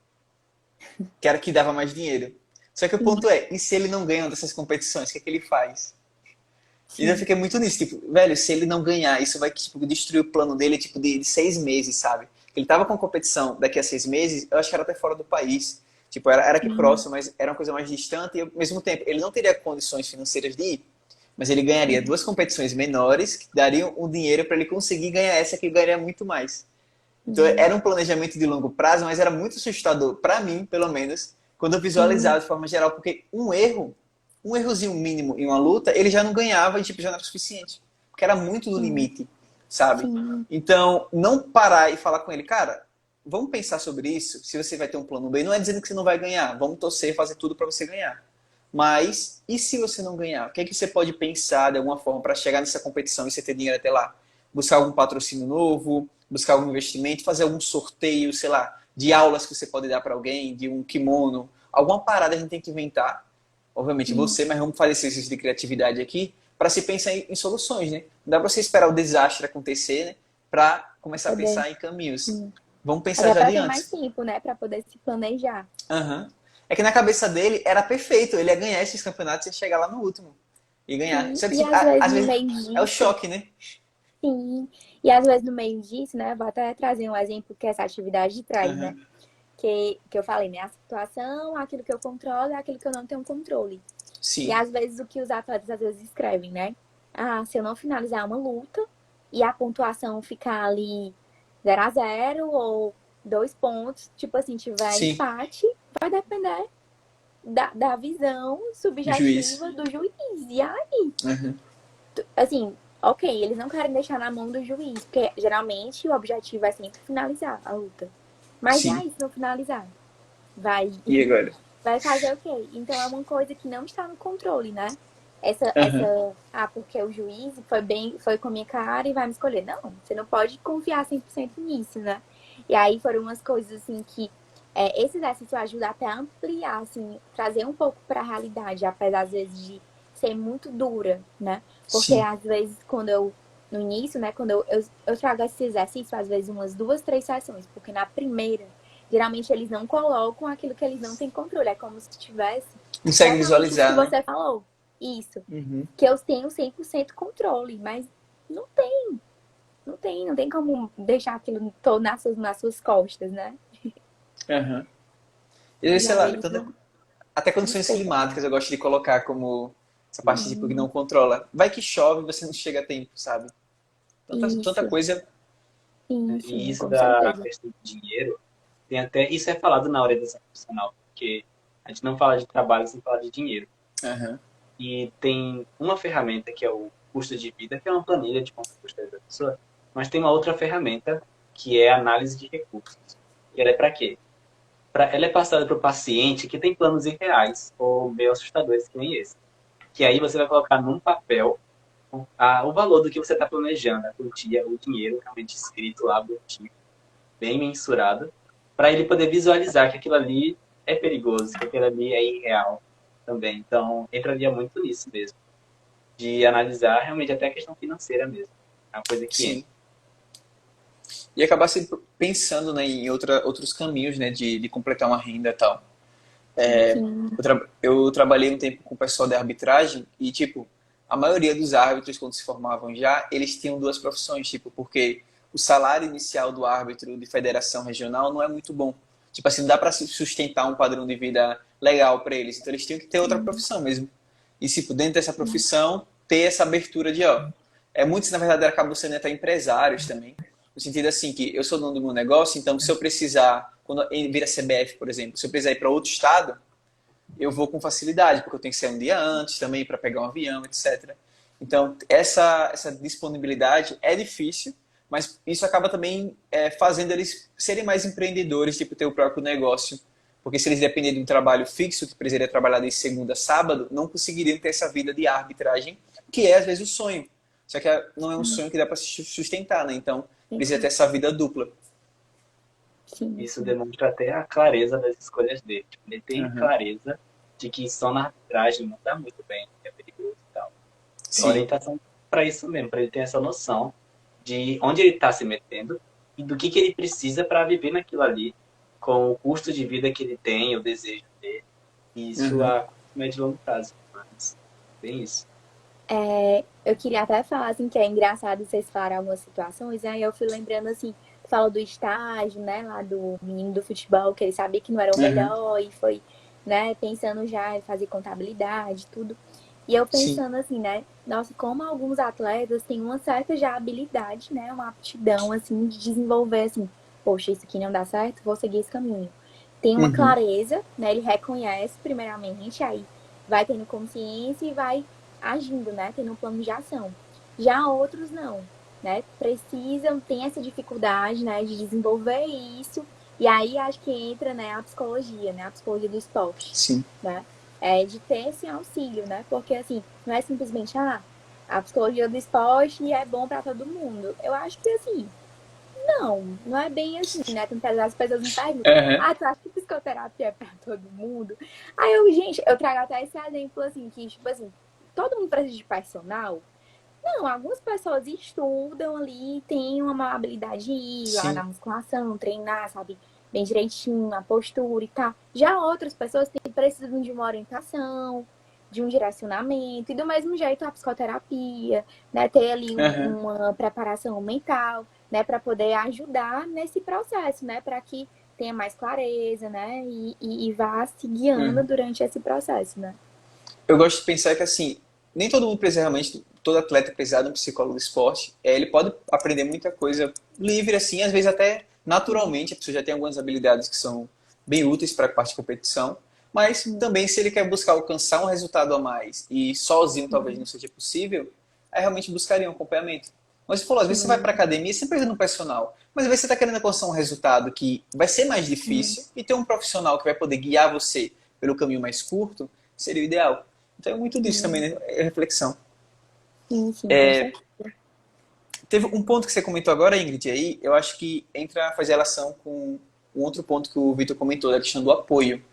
que era que dava mais dinheiro. Só que o Sim, ponto é, e se ele não ganha uma dessas competições, o que é que ele faz? E eu sim, fiquei muito nisso, tipo, velho, se ele não ganhar, isso vai tipo, destruir o plano dele tipo, de 6 meses, sabe? Ele tava com competição daqui a 6 meses, eu acho que era até fora do país. Tipo, era aqui sim, próximo, mas era uma coisa mais distante e ao mesmo tempo ele não teria condições financeiras de ir, mas ele ganharia sim, duas competições menores que dariam o dinheiro para ele conseguir ganhar essa que ele ganharia muito mais. Então sim, era um planejamento de longo prazo, mas era muito assustador, para mim, pelo menos, quando eu sim, visualizava de forma geral, porque um errozinho mínimo em uma luta, ele já não ganhava e tipo, já não era suficiente. Porque era muito do sim, limite, sabe? sim, Então, não parar e falar com ele, cara, vamos pensar sobre isso, se você vai ter um plano B, não é dizendo que você não vai ganhar, vamos torcer e fazer tudo para você ganhar. Mas, e se você não ganhar? O que é que você pode pensar de alguma forma para chegar nessa competição e você ter dinheiro até lá? Buscar algum patrocínio novo, buscar algum investimento, fazer algum sorteio, sei lá, de aulas que você pode dar para alguém, de um kimono, alguma parada a gente tem que inventar. Obviamente sim. você, mas vamos fazer exercício de criatividade aqui para se pensar em soluções, né? Não dá para você esperar o desastre acontecer, né, para começar a Poder, pensar em caminhos. sim. Vamos pensar Até já para de ter mais antes. tempo, né? Para poder se planejar. Uhum. É que na cabeça dele era perfeito, ele ia ganhar esses campeonatos e ia chegar lá no último e ganhar. Sim, Só que e tipo, às vezes às no vezes meio é o disso, choque, né? sim. E às vezes no meio disso, né? Vou até trazer um exemplo que essa atividade traz, né? Uhum. Que eu falei, né? A situação, aquilo que eu controlo, é aquilo que eu não tenho controle. E Sim, às vezes o que os atletas às vezes escrevem, né? Ah, se eu não finalizar uma luta e a pontuação ficar ali 0-0 ou 2 pontos, tipo assim, tiver sim, empate, vai depender da visão o juiz. subjetiva do juiz. E aí, Uhum. assim, ok, eles não querem deixar na mão do juiz, porque geralmente o objetivo é sempre finalizar a luta. Mas e Sim. aí, se não finalizar? Vai, E agora? vai fazer o quê? Então é uma coisa que não está no controle, né? Uhum. Porque o juiz foi bem, foi com a minha cara e vai me escolher. Não, você não pode confiar 100% nisso, né? E aí foram umas coisas assim que esse exercício ajuda até a ampliar, assim, trazer um pouco para a realidade, apesar às vezes de ser muito dura, né? Porque Sim, às vezes no início, né, quando eu trago esse exercício, às vezes umas 2, 3 sessões, porque na primeira geralmente eles não colocam aquilo que eles não têm controle. É como se tivesse consegue exatamente isso que visualizar, né? você falou. Isso. Uhum. Que eu tenho 100% controle, mas não tem, não tem como deixar aquilo todo nas suas costas, né? Uhum. E E sei lá, aí, até condições desculpa. climáticas eu gosto de colocar como essa parte tipo, que Sim, não controla. Vai que chove e você não chega a tempo, sabe? Tanta isso. coisa. Sim, E sim, isso com da certeza. questão do dinheiro, tem até, isso é falado na orientação profissional, porque a gente não fala de trabalho sem falar de dinheiro. Uhum. E tem uma ferramenta que é o custo de vida, que é uma planilha de quanto custa a pessoa, mas tem uma outra ferramenta que é a análise de recursos. E ela é para quê? Ela é passada para o paciente que tem planos irreais ou meio assustadores que nem esse. Que aí você vai colocar num papel o valor do que você está planejando, a quantia, o dinheiro realmente escrito lá, bonitinho, bem mensurado, para ele poder visualizar que aquilo ali é perigoso, que aquilo ali é irreal também. Então, entraria muito nisso mesmo, de analisar realmente até a questão financeira mesmo. É uma coisa que Sim. entra. E acabar sempre pensando, né, em outros caminhos, né, de completar uma renda e tal. Sim, Eu trabalhei um tempo com o pessoal de arbitragem e, tipo, a maioria dos árbitros, quando se formavam já, eles tinham duas profissões, tipo, porque o salário inicial do árbitro de federação regional não é muito bom. Tipo assim, não dá para sustentar um padrão de vida legal para eles. Então, eles tinham que ter outra sim, profissão mesmo. E, tipo, dentro dessa sim, profissão, ter essa abertura de, ó, muitos, na verdade, acabam sendo até empresários também. No sentido assim, que eu sou dono do meu negócio, então se eu precisar, quando vira CBF, por exemplo, se eu precisar ir para outro estado, eu vou com facilidade, porque eu tenho que sair um dia antes também para pegar um avião, etc. Então, essa disponibilidade é difícil, mas isso acaba também fazendo eles serem mais empreendedores, tipo, ter o próprio negócio. Porque se eles dependerem de um trabalho fixo, que precisaria trabalhar de segunda a sábado, não conseguiriam ter essa vida de arbitragem, que é, às vezes, o sonho. Só que não é um sonho que dá para se sustentar, né? Então, precisa ter essa vida dupla. Sim, Isso sim. demonstra até a clareza das escolhas dele. Tipo, ele tem Uhum. clareza de que só na arbitragem não dá muito bem, é perigoso e tal. A Sim. orientação para isso mesmo, para ele ter essa noção de onde ele está se metendo e do que ele precisa para viver naquilo ali, com o custo de vida que ele tem, o desejo dele, e isso Uhum. a médio e longo prazo. Mas, bem isso. Eu queria até falar, assim, que é engraçado vocês falarem algumas situações, aí eu fui lembrando, assim, fala do estágio, né, lá do menino do futebol, que ele sabia que não era o Uhum. melhor e foi, né, pensando já em fazer contabilidade, tudo. E eu Sim. pensando assim, né, nossa, como alguns atletas têm uma certa já habilidade, né, uma aptidão, assim, de desenvolver, assim, poxa, isso aqui não dá certo, vou seguir esse caminho. Tem uma Uhum. clareza, né, ele reconhece primeiramente, aí vai tendo consciência e vai agindo, né? Tendo um plano de ação. Já outros não, né? Precisam, tem essa dificuldade, né, de desenvolver isso. E aí acho que entra, né, a psicologia, né? A psicologia do esporte, Sim. né? É de ter esse auxílio, né? Porque assim, não é simplesmente, a psicologia do esporte é bom para todo mundo. Eu acho que assim, não é bem assim, né? Tantas vezes as pessoas me perguntam, Uhum. tu acha que psicoterapia é pra todo mundo? Aí gente, eu trago até esse exemplo assim, que, tipo assim, todo mundo precisa de personal? Não, algumas pessoas estudam ali, têm uma habilidade de ir lá Sim. na musculação, treinar, sabe? Bem direitinho, a postura e tal. Já outras pessoas precisam de uma orientação, de um direcionamento, e do mesmo jeito a psicoterapia, né? Ter ali Uhum. uma preparação mental, né? Para poder ajudar nesse processo, né? Para que tenha mais clareza, né? E vá se guiando Uhum. durante esse processo, né? Eu gosto de pensar que, assim, nem todo mundo precisa realmente, todo atleta precisa de um psicólogo do esporte. Ele pode aprender muita coisa livre, assim, às vezes até Sim, naturalmente, a pessoa já tem algumas habilidades que são bem úteis para a parte de competição, mas sim, também se ele quer buscar alcançar um resultado a mais e sozinho talvez sim, não seja possível, aí realmente buscaria um acompanhamento. Mas você falou, às vezes você vai para sim, academia sem precisa de um personal, mas às vezes você está querendo alcançar um resultado que vai ser mais sim. difícil e ter um profissional que vai poder guiar você pelo caminho mais curto seria o ideal. Então é muito disso também, Sim, né? É reflexão. sim, sim, com certeza. Teve um ponto que você comentou agora, Ingrid, aí, eu acho que entra a fazer relação com um outro ponto que o Vitor comentou, da questão do apoio.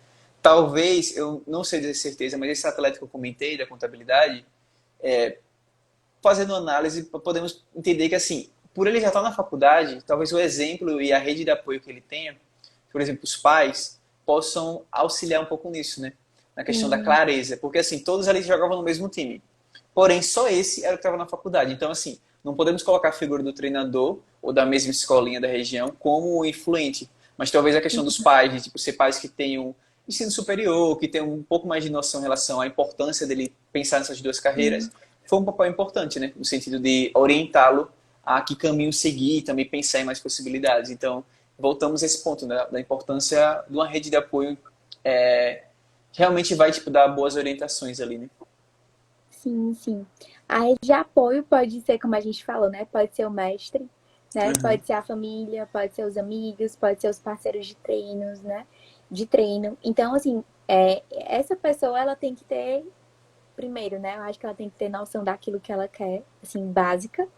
Talvez, eu não sei dizer certeza, mas esse atleta que eu comentei, da contabilidade, fazendo análise, podemos entender que, assim, por ele já estar na faculdade, talvez o exemplo e a rede de apoio que ele tenha, por exemplo, os pais, possam auxiliar um pouco nisso, né? Na questão da Sim, clareza. Porque, assim, todos ali jogavam no mesmo time. Porém, só esse era o que estava na faculdade. Então, assim, não podemos colocar a figura do treinador ou da mesma escolinha da região como influente. Mas talvez a questão dos pais, de tipo, ser pais que tenham ensino superior, que tenham um pouco mais de noção em relação à importância dele pensar nessas duas sim, carreiras, foi um papel importante, né? No sentido de orientá-lo a que caminho seguir e também pensar em mais possibilidades. Então, voltamos a esse ponto, né? Da importância de uma rede de apoio que realmente vai tipo, dar boas orientações ali, né? sim, sim. A rede de apoio pode ser, como a gente falou, né? Pode ser o mestre, né? Uhum. Pode ser a família, pode ser os amigos, pode ser os parceiros de treinos, né? De treino. Então, assim, essa pessoa, ela tem que ter, primeiro, né? Eu acho que ela tem que ter noção daquilo que ela quer, assim, básica,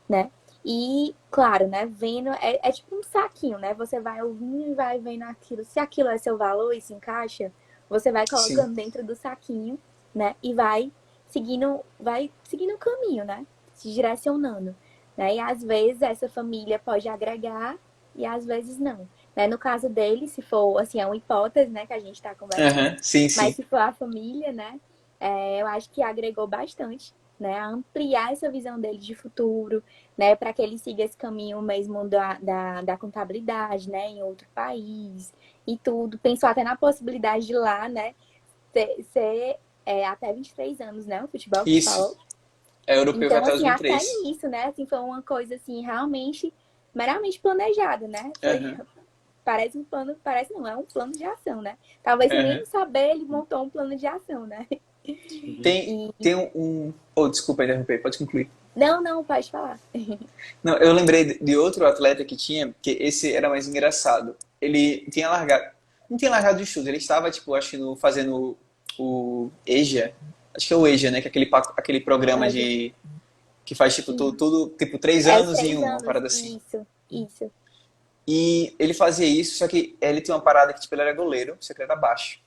né? E, claro, né? Vendo, é tipo um saquinho, né? Você vai ouvindo e vai vendo aquilo. Se aquilo é seu valor e se encaixa, você vai Sim. colocando dentro do saquinho, né? E vai seguindo o caminho, né? Se direcionando, né? E às vezes essa família pode agregar e às vezes não, né? No caso dele, se for, assim, é uma hipótese, né? Que a gente tá conversando, Uhum. Sim, mas sim. se for a família, né? Eu acho que agregou bastante, né? A ampliar essa visão dele de futuro, né? Para que ele siga esse caminho mesmo da contabilidade, né? Em outro país e tudo. Pensou até na possibilidade de lá, né? Ser até 23 anos, né? O futebol que tu Isso. falou. É europeu vai Então, até os assim, até 23. nisso, né? Assim, foi uma coisa, assim, realmente, meramente planejada, né? Foi, Uhum. parece um plano, parece não, é um plano de ação, né? Talvez sem Uhum. nem saber, ele montou um plano de ação, né? Tem, E tem Oh, desculpa interromper, pode concluir. Não, não, pode falar. Não, eu lembrei de outro atleta que tinha, que esse era mais engraçado. Ele tinha largado, não tinha largado de estudo, ele estava, tipo, acho que fazendo o EJA, acho que é o EJA, né, que é aquele programa Olha, de, que faz, tipo, sim. tudo, tipo, três É os anos em três uma anos, parada assim. isso, isso. E ele fazia isso, só que ele tinha uma parada que, tipo, ele era goleiro, só que ele era baixo.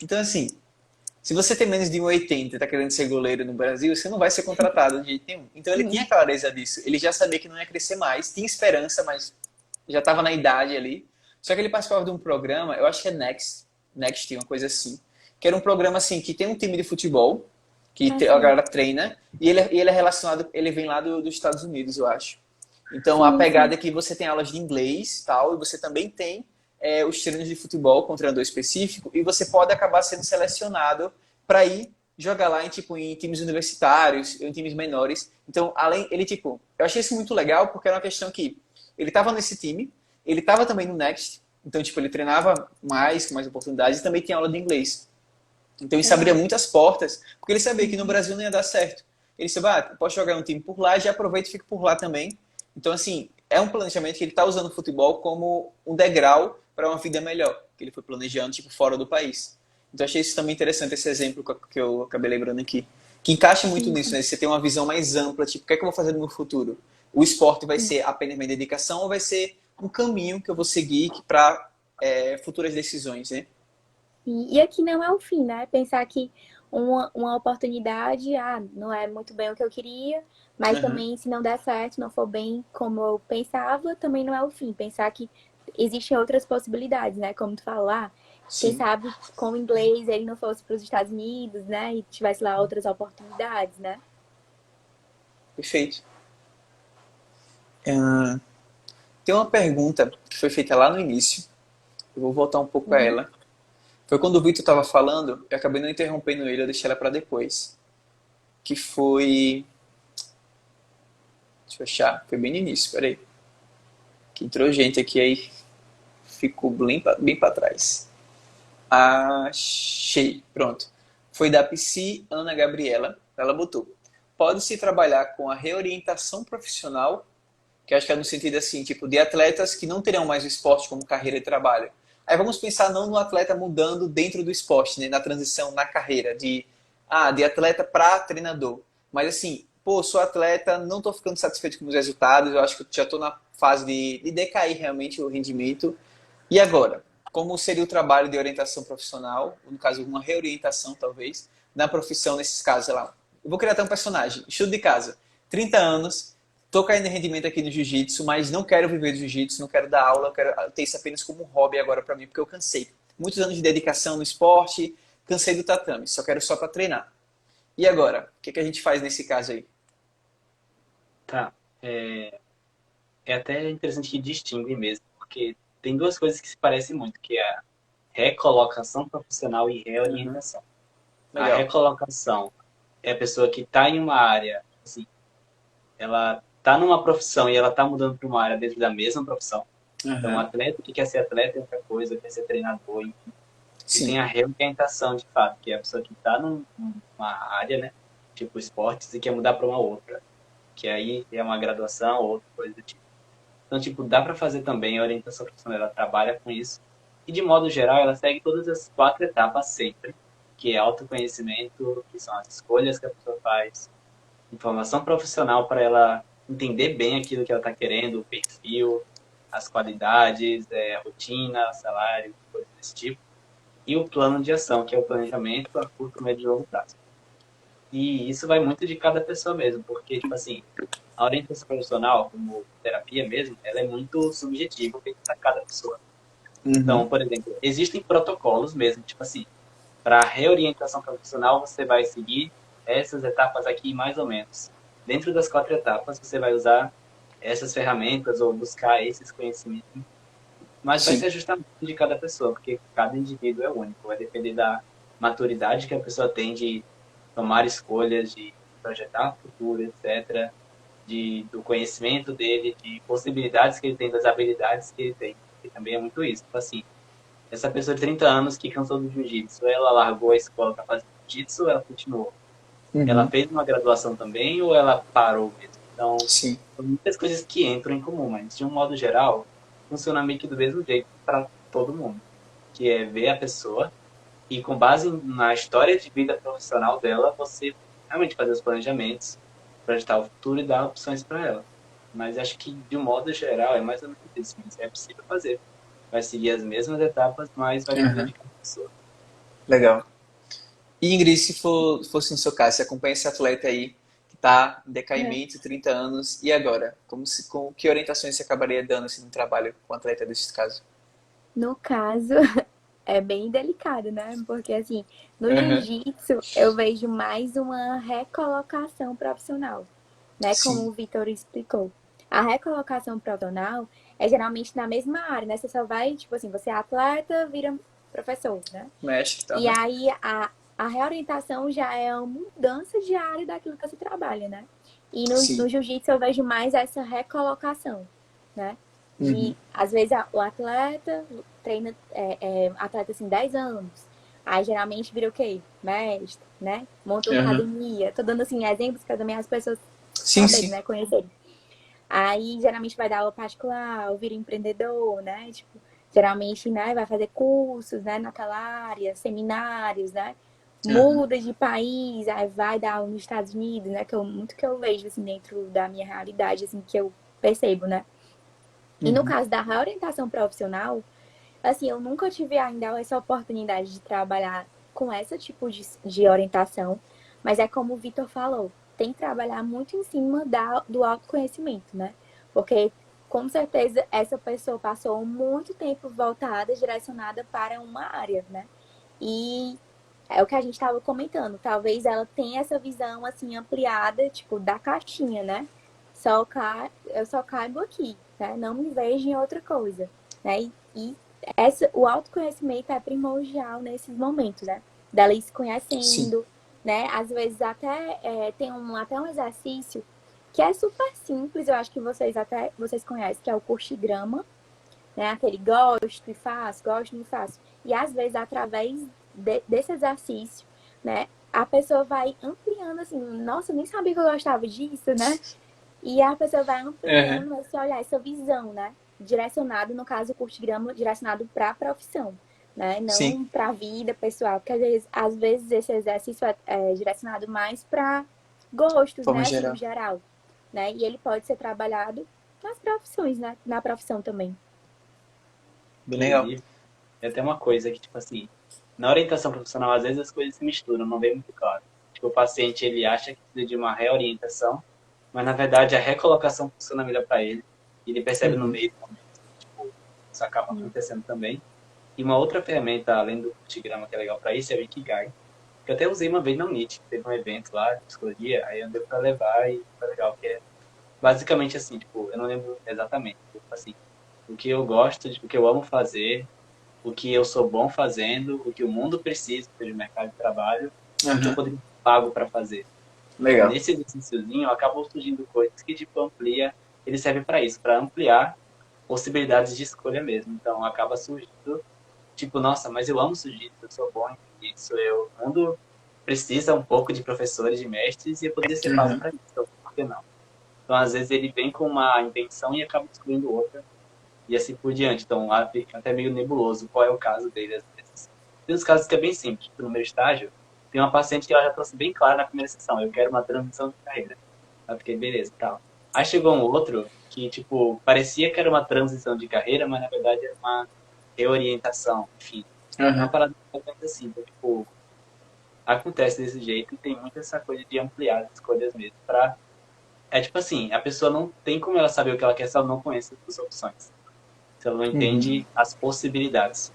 Então, assim, se você tem menos de 1,80 e tá querendo ser goleiro no Brasil, você não vai ser contratado de jeito nenhum. Então ele tinha clareza disso. Ele já sabia que não ia crescer mais, tinha esperança, mas já estava na idade ali. Só que ele participava de um programa, eu acho que é Next, uma coisa assim, que era um programa assim que tem um time de futebol que a Assim, galera treina e ele é relacionado, ele vem lá dos Estados Unidos, eu acho. Então a sim, pegada sim. é que você tem aulas de inglês, tal, e você também tem os treinos de futebol com um treinador específico e você pode acabar sendo selecionado para ir jogar lá em times universitários, em times menores. Então, além ele tipo, eu achei isso muito legal porque era uma questão que ele estava nesse time, ele estava também no Next, então tipo, ele treinava mais, com mais oportunidades e também tinha aula de inglês. Então isso abria Legal. muitas portas, porque ele sabia que no Brasil não ia dar certo. Ele sabia, posso jogar um time por lá, já aproveito e fico por lá também. Então, assim, é um planejamento que ele está usando o futebol como um degrau para uma vida melhor, que ele foi planejando, tipo, fora do país. Então, achei isso também interessante, esse exemplo que eu acabei lembrando aqui. Que encaixa muito Sim, nisso, né? Você tem uma visão mais ampla, tipo, o que é que eu vou fazer no meu futuro? O esporte vai sim. ser apenas minha dedicação ou vai ser um caminho que eu vou seguir para futuras decisões, né? E aqui não é o fim, né? Pensar que uma oportunidade, não é muito bem o que eu queria, mas Uhum. também se não der certo, não for bem como eu pensava, também não é o fim. Pensar que existem outras possibilidades, né? Como tu falar, quem Sim, sabe com o inglês ele não fosse para os Estados Unidos, né? E tivesse lá outras oportunidades, né? perfeito. Tem uma pergunta que foi feita lá no início. Eu vou voltar um pouco a Uhum. ela. Foi quando o Vitor estava falando, eu acabei não interrompendo ele, eu deixei ela para depois. Que foi. Deixa eu achar, foi bem no início, peraí. Que entrou gente aqui, aí ficou bem para trás. Achei, pronto. Foi da Psi Ana Gabriela. Ela botou: pode-se trabalhar com a reorientação profissional, que acho que é no sentido assim, tipo, de atletas que não terão mais o esporte como carreira e trabalho. Aí vamos pensar não no atleta mudando dentro do esporte, né, na transição na carreira, de atleta para treinador. Mas assim, pô, sou atleta, não estou ficando satisfeito com os resultados, eu acho que já estou na fase de decair realmente o rendimento. E agora? Como seria o trabalho de orientação profissional, no caso, uma reorientação, talvez, na profissão, nesses casos, sei lá. Eu vou criar até um personagem, estudo de casa, 30 anos, tô caindo em rendimento aqui no jiu-jitsu, mas não quero viver do jiu-jitsu, não quero dar aula, quero ter isso apenas como um hobby agora para mim, porque eu cansei. Muitos anos de dedicação no esporte, cansei do tatame, só quero só para treinar. E agora? O que a gente faz nesse caso aí? Tá. É até interessante que distingue mesmo, porque tem duas coisas que se parecem muito, que é a recolocação profissional e Uhum. reorientação. A Legal. recolocação é a pessoa que está em uma área, assim, ela está numa profissão e ela está mudando para uma área dentro da mesma profissão. Então, um Uhum. atleta que quer ser atleta é outra coisa, quer ser treinador, enfim. E tem Sim. a reorientação, de fato, que é a pessoa que está numa área, né, tipo esportes, e quer mudar para uma outra, que aí é uma graduação ou outra coisa do tipo. Então, tipo, dá para fazer também a orientação profissional, ela trabalha com isso. E, de modo geral, ela segue todas as quatro etapas sempre, que é autoconhecimento, que são as escolhas que a pessoa faz, informação profissional para ela entender bem aquilo que ela está querendo, o perfil, as qualidades, a rotina, salário, coisas desse tipo. E o plano de ação, que é o planejamento a curto, médio e longo prazo. E isso vai muito de cada pessoa mesmo, porque, tipo assim, a orientação profissional, como terapia mesmo, ela é muito subjetiva para cada pessoa. Uhum. Então, por exemplo, existem protocolos mesmo, tipo assim, para reorientação profissional você vai seguir essas etapas aqui mais ou menos. Dentro das quatro etapas você vai usar essas ferramentas ou buscar esses conhecimentos, mas vai se Sim. ajustar muito de cada pessoa, porque cada indivíduo é único, vai depender da maturidade que a pessoa tem de tomar escolhas, de projetar o futuro, etc., do conhecimento dele, de possibilidades que ele tem, das habilidades que ele tem. E também é muito isso. Tipo assim, essa pessoa de 30 anos que cansou do jiu-jitsu, ela largou a escola para fazer jiu-jitsu ou ela continuou? Ela Uhum. fez uma graduação também ou ela parou mesmo? Então, Sim. são muitas coisas que entram em comum, mas de um modo geral, funciona meio que do mesmo jeito para todo mundo, que é ver a pessoa e com base na história de vida profissional dela, você realmente fazer os planejamentos, projetar o futuro e dar opções para ela. Mas acho que, de um modo geral, é mais ou menos isso. Mas é possível fazer. Vai seguir as mesmas etapas, mas vai depender Aham. de cada pessoa. Legal. E Ingrid, se fosse no seu caso, você acompanha esse atleta aí que está em É. decaimento, 30 anos, e agora? Com que orientações você acabaria dando assim, no trabalho com um atleta desse caso? No caso, é bem delicado, né? Porque assim, no Aham. jiu-jitsu eu vejo mais uma recolocação profissional, né? Como Sim, o Vitor explicou. A recolocação profissional é geralmente na mesma área, né? Você só vai, tipo assim, você é atleta, vira professor, né? mestre e tal, E né? aí a reorientação já é uma mudança de área daquilo que você trabalha, né? E no Sim. jiu-jitsu eu vejo mais essa recolocação, né? Uhum. De, às vezes, o atleta treina, atleta assim, 10 anos. Aí geralmente vira o quê? Mestre, né? Monta uma Aham. academia. Tô dando assim exemplos para também as pessoas Sim, saberem, sim. né? Conhecerem. Aí geralmente vai dar aula particular, ou vira empreendedor, né? Tipo, geralmente, né, vai fazer cursos, né, naquela área, seminários, né? Aham. Muda de país, aí vai dar aula nos Estados Unidos, né? Que eu, muito que eu vejo assim dentro da minha realidade, assim, que eu percebo, né? E no Uhum. caso da reorientação profissional, assim, eu nunca tive ainda essa oportunidade de trabalhar com esse tipo de orientação, mas é como o Vitor falou, tem que trabalhar muito em cima do autoconhecimento, né? Porque com certeza essa pessoa passou muito tempo voltada, direcionada para uma área, né? E é o que a gente estava comentando, talvez ela tenha essa visão assim ampliada, tipo, da caixinha, né? Eu só caibo aqui, né? Não me vejo em outra coisa, né? E o autoconhecimento é primordial nesses momentos, né? Dela ir se Sim. conhecendo, né? Às vezes até tem até um exercício que é super simples, eu acho que vocês conhecem, que é o curtigrama, né? Aquele gosto e faço, gosto e não faço. E às vezes, através desse exercício, né? A pessoa vai ampliando assim, nossa, eu nem sabia que eu gostava disso, né? E a pessoa vai Aham. ampliando esse olhar, essa visão, né? Direcionado, no caso, o curtigrama direcionado para a profissão, né? Sim. Não para a vida pessoal, porque às vezes esse exercício é direcionado mais para De gostos, forma né? Assim, no geral. geral, né? E ele pode ser trabalhado nas profissões, né? Na profissão também. Bem legal. Inclusive, é até uma coisa que, tipo assim, na orientação profissional, às vezes as coisas se misturam, não vem muito claro. Tipo, o paciente, ele acha que precisa de uma reorientação, mas, na verdade, a recolocação funciona melhor para ele. E ele percebe no Uhum. meio, tipo, isso acaba acontecendo também. E uma outra ferramenta, além do Tigrama, que é legal para isso, é o Ikigai. Que eu até usei uma vez na Unit, teve um evento lá de psicologia, aí eu deu para levar e foi legal, que é basicamente assim, tipo, eu não lembro exatamente, tipo assim, o que eu gosto, o que eu amo fazer, o que eu sou bom fazendo, o que o mundo precisa de mercado de trabalho e o que eu Aham. poderia ser pago para fazer. E Legal. nesse exercíciozinho acabam surgindo coisas que tipo amplia, ele serve para isso, para ampliar possibilidades de escolha mesmo. Então acaba surgindo tipo, nossa, mas eu amo jiu-jitsu, eu sou bom em jiu-jitsu, o mundo precisa um pouco de professores, de mestres, e eu poderia ser pago Aham. para isso, então por que não? Então, às vezes, ele vem com uma intenção e acaba descobrindo outra, e assim por diante. Então, lá fica até meio nebuloso qual é o caso dele, às vezes. Tem uns casos que é bem simples, tipo, no meu estágio, tem uma paciente que ela já trouxe bem claro na primeira sessão, eu quero uma transição de carreira. Aí eu fiquei, beleza, tal. Aí chegou um outro que, tipo, parecia que era uma transição de carreira, mas na verdade era uma reorientação, enfim. É uma Aham. parada assim, então, tipo, acontece desse jeito e tem muito essa coisa de ampliar as escolhas mesmo. É tipo assim, a pessoa não tem como ela saber o que ela quer se ela não conhece as opções. Se ela não Uhum. entende as possibilidades.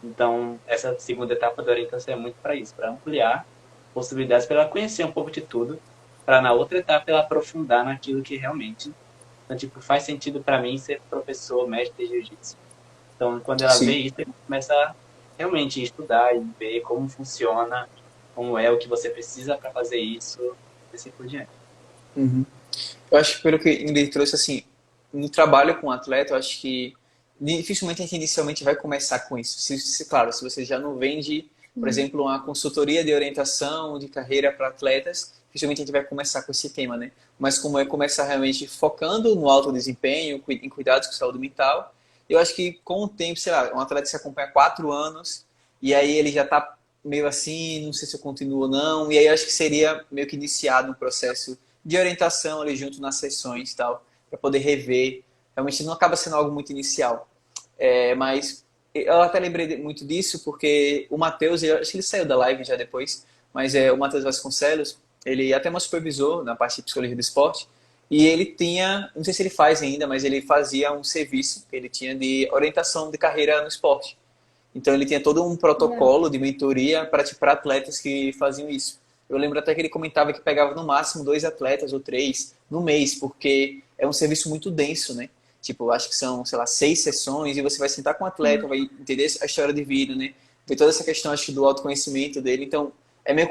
Então, essa segunda etapa da orientação é muito para isso, para ampliar possibilidades, para ela conhecer um pouco de tudo, para na outra etapa ela aprofundar naquilo que realmente, então, tipo, faz sentido para mim ser professor, mestre de jiu-jitsu. Então, quando ela vê Sim. isso, ela começa a realmente estudar e ver como funciona, como é o que você precisa para fazer isso, e assim por diante. Uhum. Eu acho que pelo que Ingrid trouxe, assim, no trabalho com o atleta, eu acho que dificilmente a gente inicialmente vai começar com isso. Claro, se você já não vende, por Hum, exemplo, uma consultoria de orientação de carreira para atletas, principalmente a gente vai começar com esse tema, né? Mas como é começar realmente focando no alto desempenho, em cuidados com saúde mental. Eu acho que com o tempo, sei lá, um atleta se acompanha há 4 anos e aí ele já está meio assim, não sei se eu continuo ou não, e aí eu acho que seria meio que iniciado um processo de orientação ali junto nas sessões e tal, para poder rever. Realmente não acaba sendo algo muito inicial. Mas eu até lembrei muito disso porque o Matheus, eu acho que ele saiu da live já depois, mas o Matheus Vasconcelos, ele é até meu supervisor na parte de psicologia do esporte, e ele tinha, não sei se ele faz ainda, mas ele fazia um serviço que ele tinha de orientação de carreira no esporte. Então ele tinha todo um Legal. protocolo de mentoria para atletas que faziam isso. Eu lembro até que ele comentava que pegava no máximo 2 atletas ou 3 no mês, porque é um serviço muito denso, né? Tipo, acho que são, sei lá, 6 sessões e você vai sentar com o atleta, Sim, vai entender a história de vida, né? Ver toda essa questão, acho que, do autoconhecimento dele. Então, é meio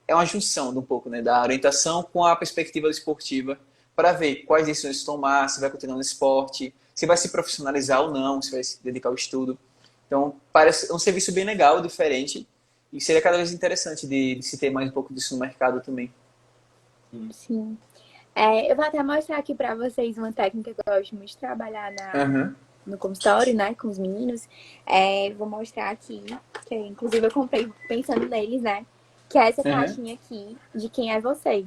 é uma junção de um pouco, né? Da orientação com a perspectiva esportiva para ver quais decisões tomar, se vai continuar no esporte, se vai se profissionalizar ou não, se vai se dedicar ao estudo. Então, parece um serviço bem legal, diferente, e seria cada vez interessante de se ter mais um pouco disso no mercado também. sim. Eu vou até mostrar aqui pra vocês uma técnica que eu gosto muito de trabalhar Aham. no consultório, né, com os meninos. Vou mostrar aqui, que inclusive eu comprei pensando neles, né, que é essa Aham. caixinha aqui de Quem é Você.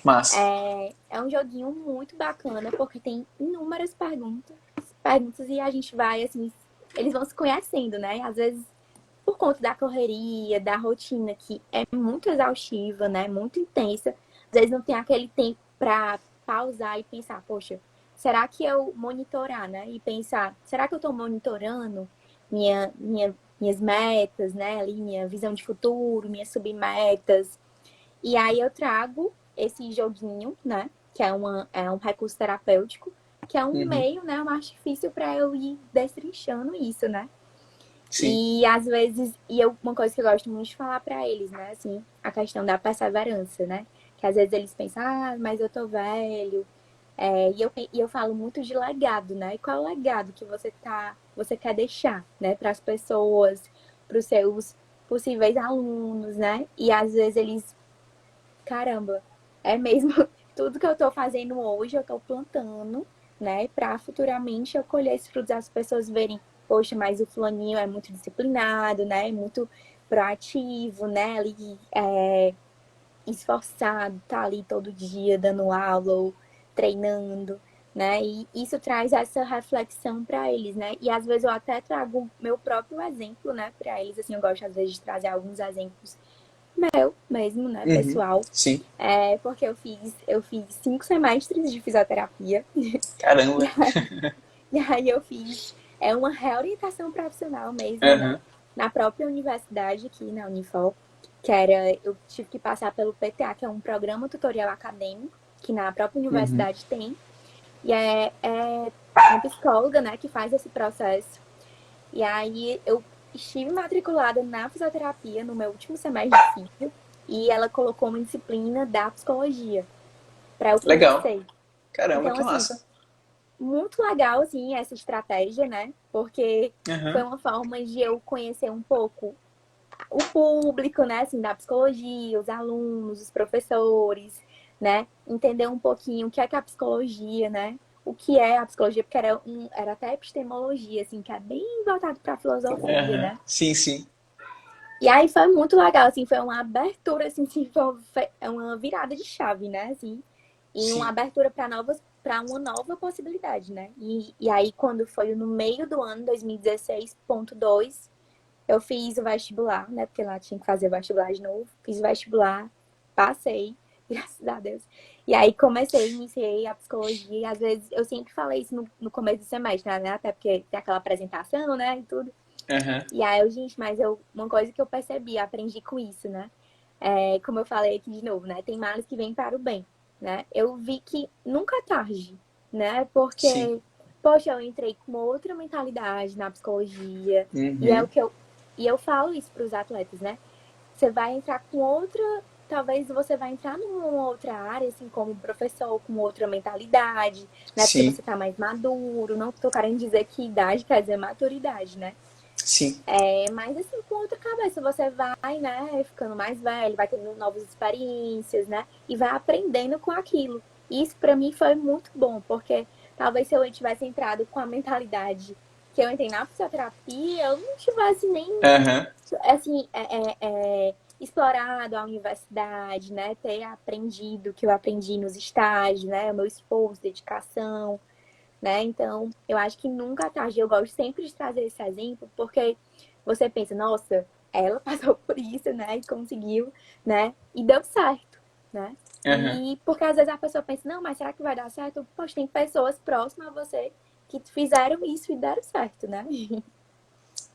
Massa. É um joguinho muito bacana, porque tem inúmeras perguntas e a gente vai, assim, eles vão se conhecendo, né? Às vezes, por conta da correria, da rotina, que é muito exaustiva, né? Muito intensa, às vezes não tem aquele tempo pra pausar e pensar, poxa, será que eu monitorar, né? E pensar, será que eu tô monitorando minhas metas, né? Ali, minha visão de futuro, minhas submetas. E aí eu trago esse joguinho, né? Que é um recurso terapêutico, que é um Uhum. meio, né? Um artifício para eu ir destrinchando isso, né? Sim. E às vezes, uma coisa que eu gosto muito de falar para eles, né? Assim, a questão da perseverança, né? Que às vezes eles pensam, mas eu tô velho. E eu falo muito de legado, né? E qual é o legado que você quer deixar, né? Para as pessoas, para os seus possíveis alunos, né? E às vezes eles caramba, é mesmo tudo que eu tô fazendo hoje, eu tô plantando, né? Pra futuramente eu colher esses frutos, as pessoas verem, poxa, mas o fulaninho é muito disciplinado, né? Muito proativo, né? Ali, esforçado, tá ali todo dia dando aula ou treinando, né? E isso traz essa reflexão para eles, né? E às vezes eu até trago meu próprio exemplo, né, para eles, assim, eu gosto às vezes de trazer alguns exemplos meu mesmo, né, Uhum. pessoal. Sim. Porque eu fiz 5 semestres de fisioterapia. E Caramba. aí, e aí eu fiz uma reorientação profissional mesmo, né? Aham. Na própria universidade aqui na Unifol, eu tive que passar pelo PTA, que é um programa tutorial acadêmico, que na própria Uhum. universidade tem. E é uma psicóloga, né, que faz esse processo. E aí eu estive matriculada na fisioterapia no meu último semestre de físio e ela colocou uma disciplina da psicologia para eu Legal. conhecer. Caramba, Então, que assim, massa. muito legal, assim, essa estratégia, né? Porque foi Aham. uma forma de eu conhecer um pouco o público, né, assim, da psicologia, os alunos, os professores, né? Entender um pouquinho o que é a psicologia, né? O que é a psicologia, porque era até epistemologia, assim, que é bem voltado para a filosofia, Aham. né? Sim, sim. E aí foi muito legal, assim, foi uma abertura, assim, é uma virada de chave, né, assim, e uma Sim. abertura para uma nova possibilidade, né? E aí, quando foi no meio do ano, 2016.2, eu fiz o vestibular, né, porque lá tinha que fazer o vestibular de novo, fiz o vestibular, passei, graças a Deus. E aí iniciei a psicologia, e às vezes eu sempre falei isso no começo do semestre, né, até porque tem aquela apresentação, né, e tudo. Aham. E aí, gente, uma coisa que eu percebi, aprendi com isso, né? Como eu falei aqui de novo, né? Tem males que vêm para o bem, né? Eu vi que nunca é tarde, né? Sim. Porque, poxa, eu entrei com outra mentalidade na psicologia, e é o Uhum. que eu falo isso para os atletas, né? Você vai entrar com outra, talvez você vai entrar numa outra área, assim, como professor, com outra mentalidade, né? Porque Sim. você tá mais maduro, não tô querendo dizer que idade quer dizer maturidade, né? Sim. Mas assim, com outra cabeça, você vai, né, ficando mais velho, vai tendo novas experiências, né, e vai aprendendo com aquilo. Isso pra mim foi muito bom, porque talvez se eu tivesse entrado com a mentalidade que eu entrei na fisioterapia, eu não tivesse nem, Aham. assim, explorado a universidade, né, ter aprendido o que eu aprendi nos estágios, né, o meu esforço, dedicação, né? Então, eu acho que nunca é tarde. Eu gosto sempre de trazer esse exemplo, porque você pensa, nossa, ela passou por isso, né? E conseguiu, né? E deu certo, né? Aham. E porque às vezes a pessoa pensa, não, mas será que vai dar certo? Poxa, tem pessoas próximas a você que fizeram isso e deram certo, né?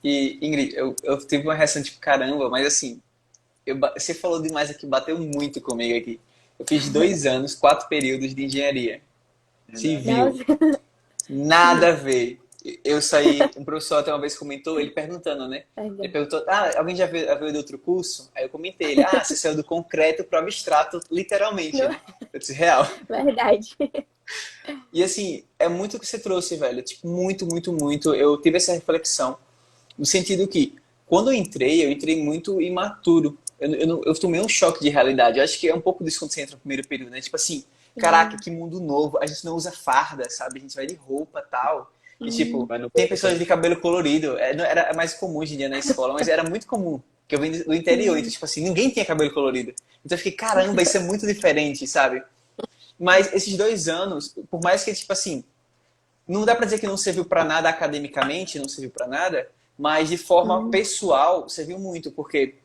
E, Ingrid, eu tive uma reação tipo, caramba, mas assim, você falou demais aqui, bateu muito comigo aqui. Eu fiz 2 anos, 4 períodos de engenharia Verdade. civil. Nossa, Nada a ver. Eu saí, um professor até uma vez comentou, ele perguntando, né? Ele verdade. perguntou, alguém já veio de outro curso? Aí eu comentei, ele, você saiu do concreto para o abstrato, literalmente, Não, né? Eu disse, real. verdade. E assim, é muito o que você trouxe, velho. Tipo, muito, muito, muito. Eu tive essa reflexão, no sentido que, quando eu entrei muito imaturo. Eu tomei um choque de realidade. Eu acho que é um pouco disso quando você entra no primeiro período, né? Tipo assim, caraca, Sim. que mundo novo. A gente não usa farda, sabe? A gente vai de roupa tal. E tipo, Vai no tem corpo pessoas de também. cabelo colorido. Era mais comum hoje em dia na escola, mas era muito comum. Que eu vim do interior, então, Sim. tipo assim, ninguém tinha cabelo colorido. Então eu fiquei, caramba, isso é muito diferente, sabe? Mas esses 2 anos, por mais que, tipo assim, não dá pra dizer que não serviu pra nada academicamente, não serviu pra nada, mas de forma Sim. pessoal serviu muito, porque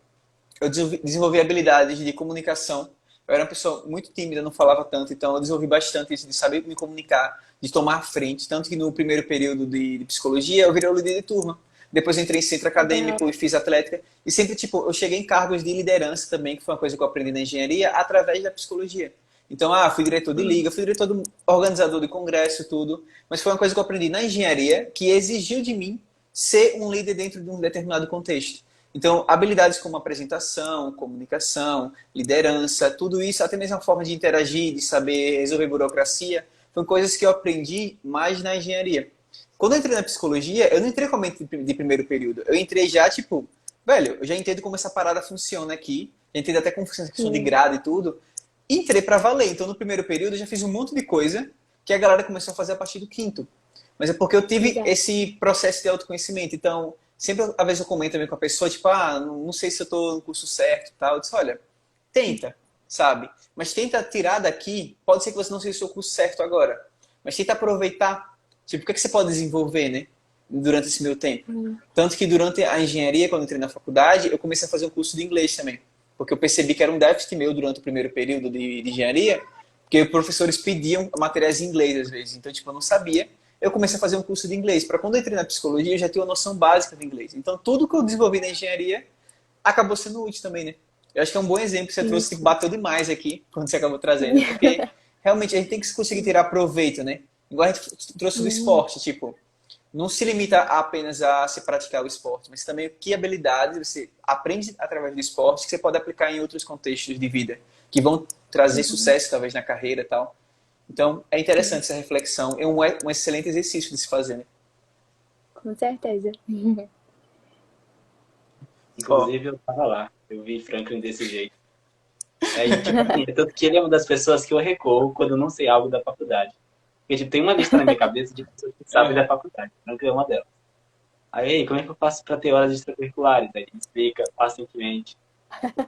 eu desenvolvi habilidades de comunicação. Eu era uma pessoa muito tímida, não falava tanto, então eu desenvolvi bastante isso de saber me comunicar, de tomar frente. Tanto que no primeiro período de psicologia eu virei o líder de turma. Depois eu entrei em centro Legal. acadêmico e fiz atlética. E sempre, tipo, eu cheguei em cargos de liderança também, que foi uma coisa que eu aprendi na engenharia, através da psicologia. Então, fui diretor de liga, fui diretor do organizador de congresso, tudo. Mas foi uma coisa que eu aprendi na engenharia que exigiu de mim ser um líder dentro de um determinado contexto. Então, habilidades como apresentação, comunicação, liderança, tudo isso, até mesmo a forma de interagir, de saber resolver burocracia, são coisas que eu aprendi mais na engenharia. Quando eu entrei na psicologia, eu não entrei como de primeiro período. Eu entrei já, tipo, velho, eu já entendo como essa parada funciona aqui, já entendo até como funciona a questão de Sim. grade e tudo. E entrei pra valer. Então, no primeiro período, eu já fiz um monte de coisa que a galera começou a fazer a partir do quinto. Mas é porque eu tive Legal. esse processo de autoconhecimento. Então, sempre, às vezes, eu comento também com a pessoa, tipo, não sei se eu tô no curso certo e tal. Eu disse, olha, tenta, sabe? Mas tenta tirar daqui, pode ser que você não seja o seu curso certo agora, mas tenta aproveitar. Tipo, o que, é que você pode desenvolver, né? Durante esse meu tempo. Sim. Tanto que durante a engenharia, quando eu entrei na faculdade, eu comecei a fazer um curso de inglês também. Porque eu percebi que era um déficit meu durante o primeiro período de engenharia, porque os professores pediam materiais em inglês às vezes. Então, tipo, eu não sabia. Eu comecei a fazer um curso de inglês. Para quando eu entrei na psicologia, eu já tinha uma noção básica de inglês. Então, tudo que eu desenvolvi na engenharia acabou sendo útil também, né? Eu acho que é um bom exemplo que você Sim. trouxe, que bateu demais aqui, quando você acabou trazendo, porque realmente a gente tem que conseguir tirar proveito, né? Igual a gente trouxe do Sim. esporte, tipo, não se limita apenas a se praticar o esporte, mas também que habilidades você aprende através do esporte que você pode aplicar em outros contextos de vida, que vão trazer Sim. sucesso talvez na carreira e tal. Então, é interessante essa reflexão, é um excelente exercício de se fazer, né? Com certeza. Ó, Inclusive, eu tava lá. Eu vi Franklin desse jeito. E, tipo assim, tanto que ele é uma das pessoas que eu recorro quando eu não sei algo da faculdade. Porque, tipo, tem uma lista na minha cabeça de pessoas que sabem da uhum. faculdade. Franklin é uma delas. Aí, como é que eu faço para ter horas extracurriculares? Aí ele explica pacientemente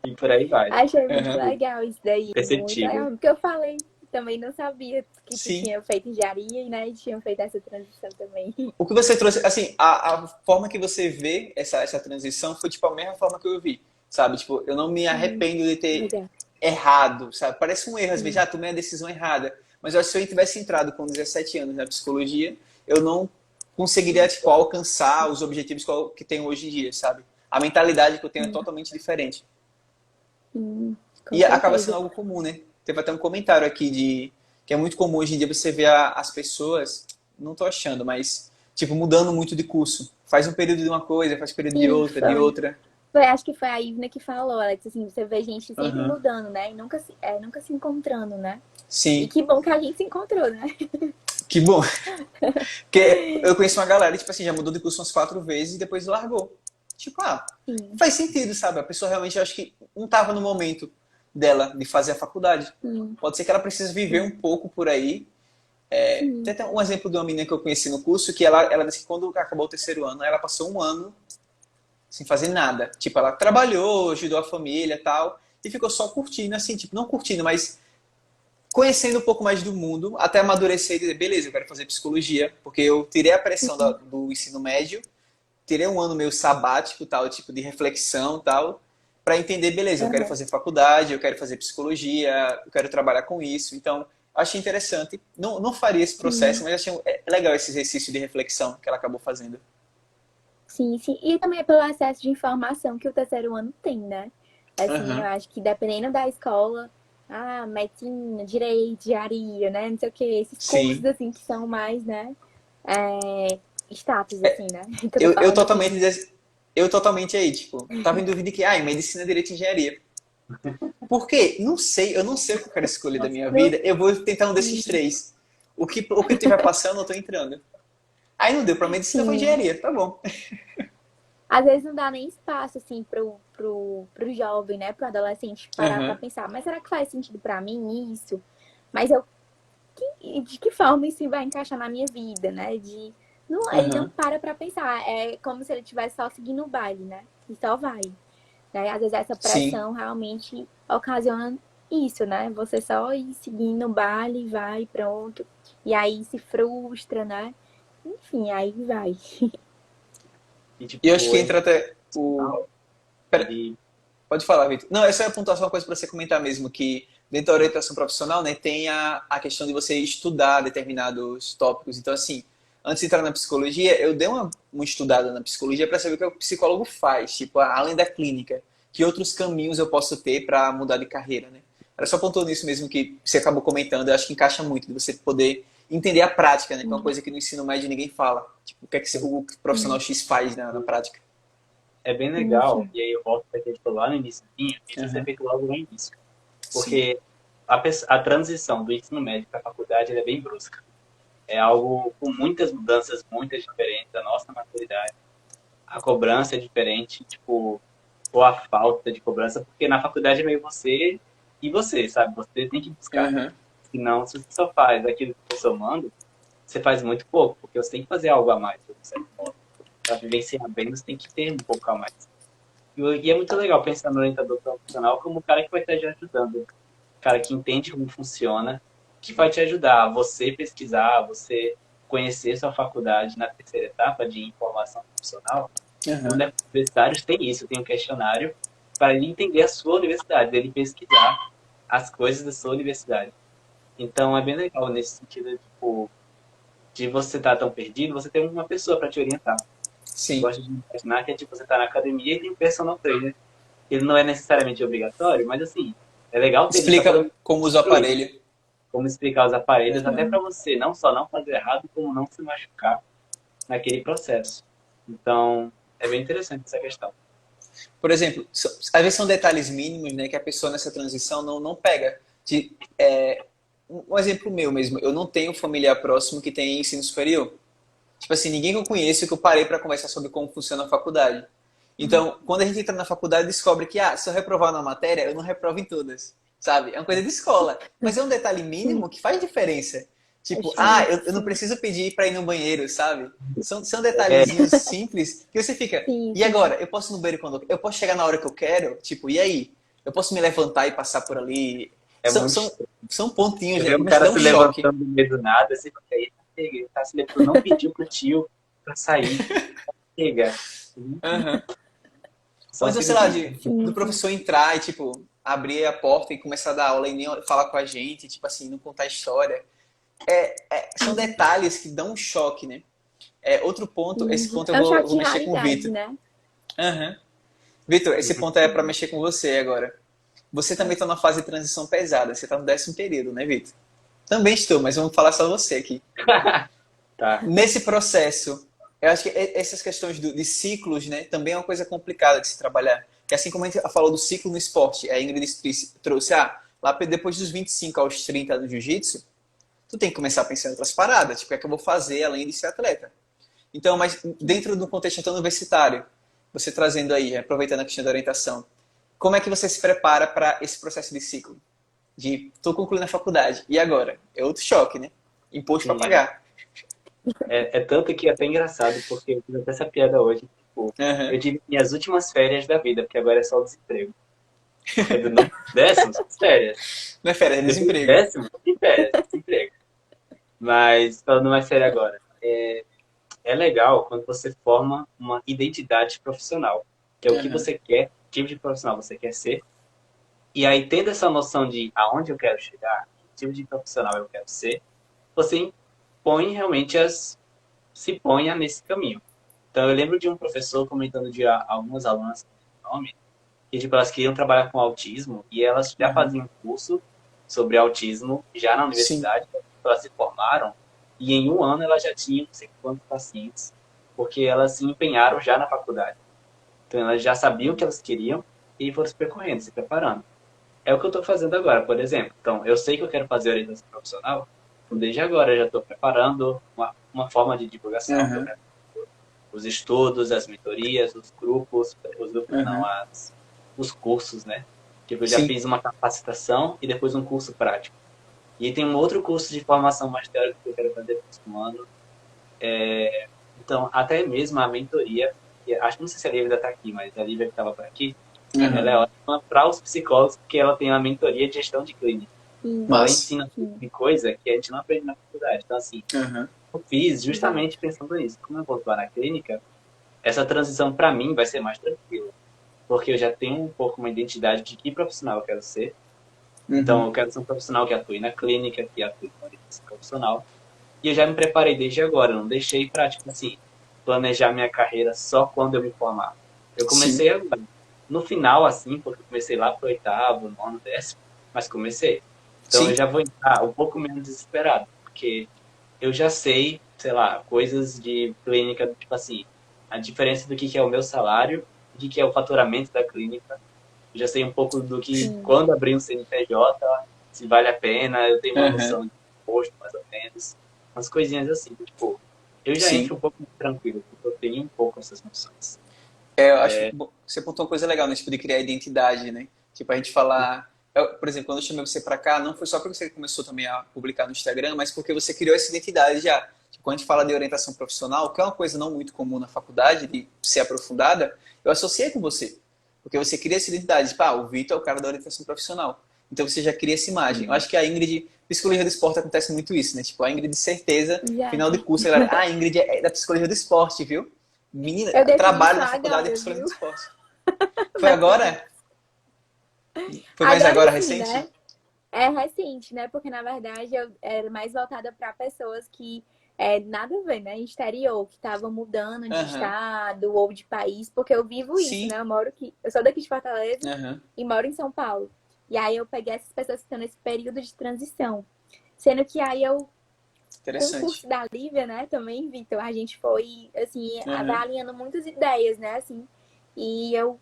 e por aí vai. Achei muito Uhum. legal isso daí, muito Perceptível. legal. Porque eu falei, também não sabia que tu Sim. tinha feito engenharia, né? E tinha feito essa transição também. O que você trouxe, assim, a forma que você vê essa transição foi, tipo, a mesma forma que eu vi, sabe? Tipo, eu não me arrependo de ter Legal. errado, sabe? Parece um erro, às vezes, Sim. tomei a decisão errada. Mas eu acho que se eu tivesse entrado com 17 anos na psicologia, eu não conseguiria, tipo, alcançar os objetivos que tenho hoje em dia, sabe? A mentalidade que eu tenho é totalmente diferente. Com E acaba sendo certeza. algo comum, né? Teve até um comentário aqui de que é muito comum hoje em dia você ver as pessoas, não tô achando, mas tipo mudando muito de curso. Faz um período de uma coisa, faz um período de Sim, outra, de foi. outra. Acho que foi a Ivna que falou, ela disse assim, você vê gente sempre Aham. mudando, né? E nunca se encontrando, né? E Sim. que bom que a gente se encontrou, né? Que bom. Porque eu conheço uma galera, tipo assim, já mudou de curso umas 4 vezes e depois largou. Tipo, Sim, faz sentido, sabe? A pessoa realmente, eu acho que não estava no momento dela de fazer a faculdade. sim, Pode ser que ela precise viver um pouco por aí. Tem sim. até um exemplo de uma menina que eu conheci no curso, que ela disse que quando acabou o terceiro ano, ela passou um ano sem fazer nada. Tipo, ela trabalhou, ajudou a família e tal, e ficou só curtindo, assim, tipo, não curtindo, mas conhecendo um pouco mais do mundo, até amadurecer e dizer, beleza, eu quero fazer psicologia, porque eu tirei a pressão do ensino médio, tirei um ano meio sabático, tal, tipo de reflexão, tal, para entender, beleza, eu quero Aham. fazer faculdade, eu quero fazer psicologia, eu quero trabalhar com isso. Então, achei interessante. Não faria esse processo, Sim, mas achei legal esse exercício de reflexão que ela acabou fazendo. sim, sim. E também é pelo acesso de informação que o terceiro ano tem, né? Assim, eu Aham. acho que dependendo da escola, medicina, direito, engenharia, né? Não sei o quê, esses cursos, Sim. assim, que são mais, né? Status, assim, né? Que eu tô Eu falando assim. totalmente, eu totalmente aí, tipo, tava em dúvida que, medicina, direito e engenharia. Por quê? Não sei, eu não sei o que eu quero escolher da minha Não, vida, eu vou tentar um desses três. O que estiver passando, eu tô entrando. Aí não deu pra medicina, foi sim. engenharia, tá bom. Às vezes não dá nem espaço, assim, pro jovem, né? Pro adolescente parar pra Aham, pensar, mas será que faz sentido pra mim isso? Mas de que forma isso vai encaixar na minha vida, né? Não, ele não aham. para pra pensar. É como se ele estivesse só seguindo o baile, né? E só vai. Né? Às vezes essa Sim. pressão realmente ocasiona isso, né? Você só ir seguindo o baile, vai, pronto. E aí se frustra, né? Enfim, aí vai. E, E eu tipo, acho que o entra até o. emocional, Pera, ele pode falar, Vitor. Não, essa é a pontuação, uma coisa para você comentar mesmo, que dentro da orientação profissional, né, tem a questão de você estudar determinados tópicos. Então, assim, antes de entrar na psicologia, eu dei uma estudada na psicologia para saber o que o psicólogo faz, tipo, além da clínica, que outros caminhos eu posso ter para mudar de carreira, né? Era só pontuando isso mesmo que você acabou comentando, eu acho que encaixa muito, de você poder entender a prática, né, que é uma Sim, coisa que no ensino médio ninguém fala. Tipo, o que é que o profissional sim, X faz na prática. é bem legal, sim, e aí eu volto para aquele que falou lá no início, isso é ser Aham. feito logo no início. Sim. Porque a transição do ensino médio para a faculdade ela é bem brusca. É algo com muitas mudanças, muitas diferentes da nossa maturidade. A cobrança é diferente, tipo, ou a falta de cobrança, porque na faculdade é meio você e você, sabe? Você tem que buscar. Aham. Senão, se você só faz aquilo que o professor manda, você faz muito pouco, porque você tem que fazer algo a mais, de certo modo. Para vivenciar bem, você tem que ter um pouco a mais. E é muito legal pensar no orientador profissional como o cara que vai estar te ajudando. O cara que entende como funciona, que vai te ajudar a você pesquisar, a você conhecer sua faculdade na terceira etapa de informação profissional. Aham. Universitários têm isso, tem um questionário para ele entender a sua universidade, ele pesquisar as coisas da sua universidade. Então é bem legal nesse sentido, tipo, de você estar tão perdido, você tem uma pessoa para te orientar. Eu Sim. gosto de imaginar que é tipo, você está na academia e tem um personal trainer. Ele não é necessariamente obrigatório, mas assim, é legal ter ele só para Explica como usa o instruir, aparelho. como explicar os aparelhos, até Aham. para você não só não fazer errado, como não se machucar naquele processo. Então, é bem interessante essa questão. Por exemplo, às vezes são detalhes mínimos, né, que a pessoa nessa transição não pega. Um exemplo meu mesmo, eu não tenho familiar próximo que tem ensino superior. Tipo assim, ninguém que eu conheço que eu parei para conversar sobre como funciona a faculdade. Então, quando a gente entra na faculdade, descobre que, se eu reprovar na matéria, eu não reprovo em todas, sabe? É uma coisa de escola. Mas é um detalhe sim, mínimo que faz diferença. Tipo, sim, eu não sim, preciso pedir para ir no banheiro, sabe? São É, detalhezinhos simples que você fica, sim, e sim. agora? Eu posso ir no banheiro quando eu posso chegar na hora que eu quero? Tipo, e aí? Eu posso me levantar e passar por ali? é São, muito são, estranho. são pontinhos, Você né? vê um Mas cara dá um se choque. levantando no meio do nada, você fica aí, ele tá se levantando, não pediu pro tio pra sair. Chega. Aham. Ou Só então, fica sei lá, assim. do Sim, sim. professor entrar e, tipo, abrir a porta e começar a dar aula e nem falar com a gente, tipo assim, não contar história. São detalhes que dão um choque, né? Outro ponto, esse Sim. ponto É um choque vou de mexer com o realidade, Vitor. né? Aham. Vitor, esse Uhum. ponto é para mexer com você agora. Você também está numa fase de transição pesada, você está no 10º período, né, Vitor? Também estou, mas vamos falar só você aqui. Tá. Nesse processo, eu acho que essas questões de ciclos, né, também é uma coisa complicada de se trabalhar. Que assim como a gente falou do ciclo no esporte, a Ingrid trouxe, lá depois dos 25 aos 30 no jiu-jitsu, tu tem que começar a pensar em outras paradas, tipo, o que é que eu vou fazer além de ser atleta? Então, mas dentro do contexto então, universitário, você trazendo aí, aproveitando a questão da orientação, como é que você se prepara para esse processo de ciclo? De, tô concluindo a faculdade, e agora? É outro choque, né? Imposto para Sim, é. pagar. É tanto que é até engraçado, porque eu fiz até essa piada hoje. Tipo, Uhum. eu tive minhas últimas férias da vida, porque agora é só o desemprego. Porque no décimo, são as férias. Não é férias, é Depois do desemprego. décimo, tem férias, desemprego. Mas, falando mais sério agora, é legal quando você forma uma identidade profissional, que é o que Uhum. você quer, que tipo de profissional você quer ser. E aí, tendo essa noção de aonde eu quero chegar, que tipo de profissional eu quero ser, você impõe realmente se ponha nesse caminho. Então, eu lembro de um professor comentando de algumas alunas com nome, que tipo, elas queriam trabalhar com autismo e elas já Uhum. faziam um curso sobre autismo já na Sim. universidade, elas se formaram e em um ano elas já tinham não sei quantos pacientes, porque elas se empenharam já na faculdade. Então, elas já sabiam o que elas queriam e foram se percorrendo, se preparando. É o que eu estou fazendo agora, por exemplo. Então, eu sei que eu quero fazer orientação profissional, então desde agora eu já estou preparando uma forma de divulgação, Uhum. os estudos, as mentorias, os grupos não, Uhum. os cursos, né? Tipo, eu já Sim. fiz uma capacitação e depois um curso prático. E tem um outro curso de formação mais teórica que eu quero fazer no próximo ano. Então, até mesmo a mentoria, que acho que não sei se a Lívia ainda está aqui, mas a Lívia que estava por aqui, ela Uhum. é ótima para os psicólogos, porque ela tem uma mentoria de gestão de clínica. Sim, Então, ela Massa. ensina um tipo sim. de coisa que a gente não aprende na faculdade. Então, assim, Uhum. eu fiz Exato. justamente pensando nisso. Como eu vou atuar na clínica, essa transição para mim vai ser mais tranquila, porque eu já tenho um pouco uma identidade de que profissional eu quero ser. Então, Uhum. eu quero ser um profissional que atue na clínica, que atue na orientação profissional. E eu já me preparei desde agora, eu não deixei para, tipo assim, planejar minha carreira só quando eu me formar. Eu Sim. comecei agora. No final, assim, porque eu comecei lá pro oitavo, nono, décimo, mas comecei. Então, eu Sim. já vou entrar um pouco menos desesperado, porque eu já sei, sei lá, coisas de clínica, tipo assim, a diferença do que é o meu salário, do que é o faturamento da clínica. Eu já sei um pouco do que, Sim. quando abrir um CNPJ, se vale a pena, eu tenho uma Uhum. noção de imposto, mais ou menos. Umas coisinhas assim, tipo, eu já Sim. entro um pouco mais tranquilo, porque eu tenho um pouco essas noções. É, eu acho bom, você apontou uma coisa legal, né? Tipo, de criar identidade, né? Tipo, a gente falar. Por exemplo, quando eu chamei você pra cá, não foi só porque você começou também a publicar no Instagram, mas porque você criou essa identidade já. Tipo, quando a gente fala de orientação profissional, que é uma coisa não muito comum na faculdade, de ser aprofundada, eu associei com você. Porque você cria essa identidade. Tipo, o Vitor é o cara da orientação profissional. Então você já cria essa imagem. Eu Sim, acho que a Ingrid, psicologia do esporte acontece muito isso, né? Tipo, a Ingrid, de certeza, Já. final de curso, a galera, a Ingrid é da psicologia do esporte, viu? Menina, Eu decidi trabalho só na faculdade de agora, psicologia viu? do esporte. Foi Mas tudo agora? bem. Foi mais Agora agora, sim, recente? né? É recente, né? Porque na verdade eu era mais voltada para pessoas que nada a ver, né? Exterior, que estavam mudando de Aham. estado ou de país, porque eu vivo isso, né? Sim. Eu sou daqui de Fortaleza Aham. e moro em São Paulo. E aí eu peguei essas pessoas que estão nesse período de transição. Sendo que aí eu, com o Interessante. curso da Lívia, né, também, Vitor, a gente foi, assim, Aham. avaliando muitas ideias, né, assim. E eu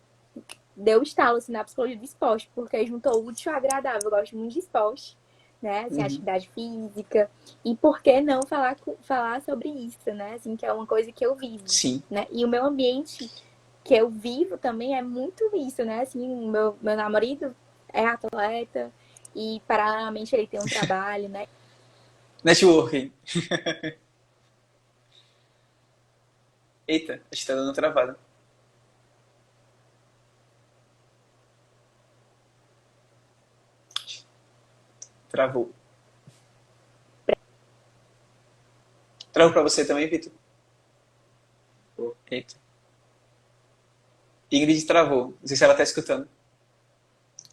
deu estalo assim, na psicologia do esporte, porque juntou o útil ao agradável. Eu gosto muito de esporte, né? Assim, Uhum. atividade física. E por que não falar sobre isso, né? Assim, que é uma coisa que eu vivo, Sim. né? E o meu ambiente que eu vivo também é muito isso, né? Assim, o meu namorado é atleta e paralelamente ele tem um trabalho, né? Networking. Eita, acho que tá dando travada. Travou. Travou pra você também, Vitor? Eita. Ingrid travou. Não sei se ela tá escutando.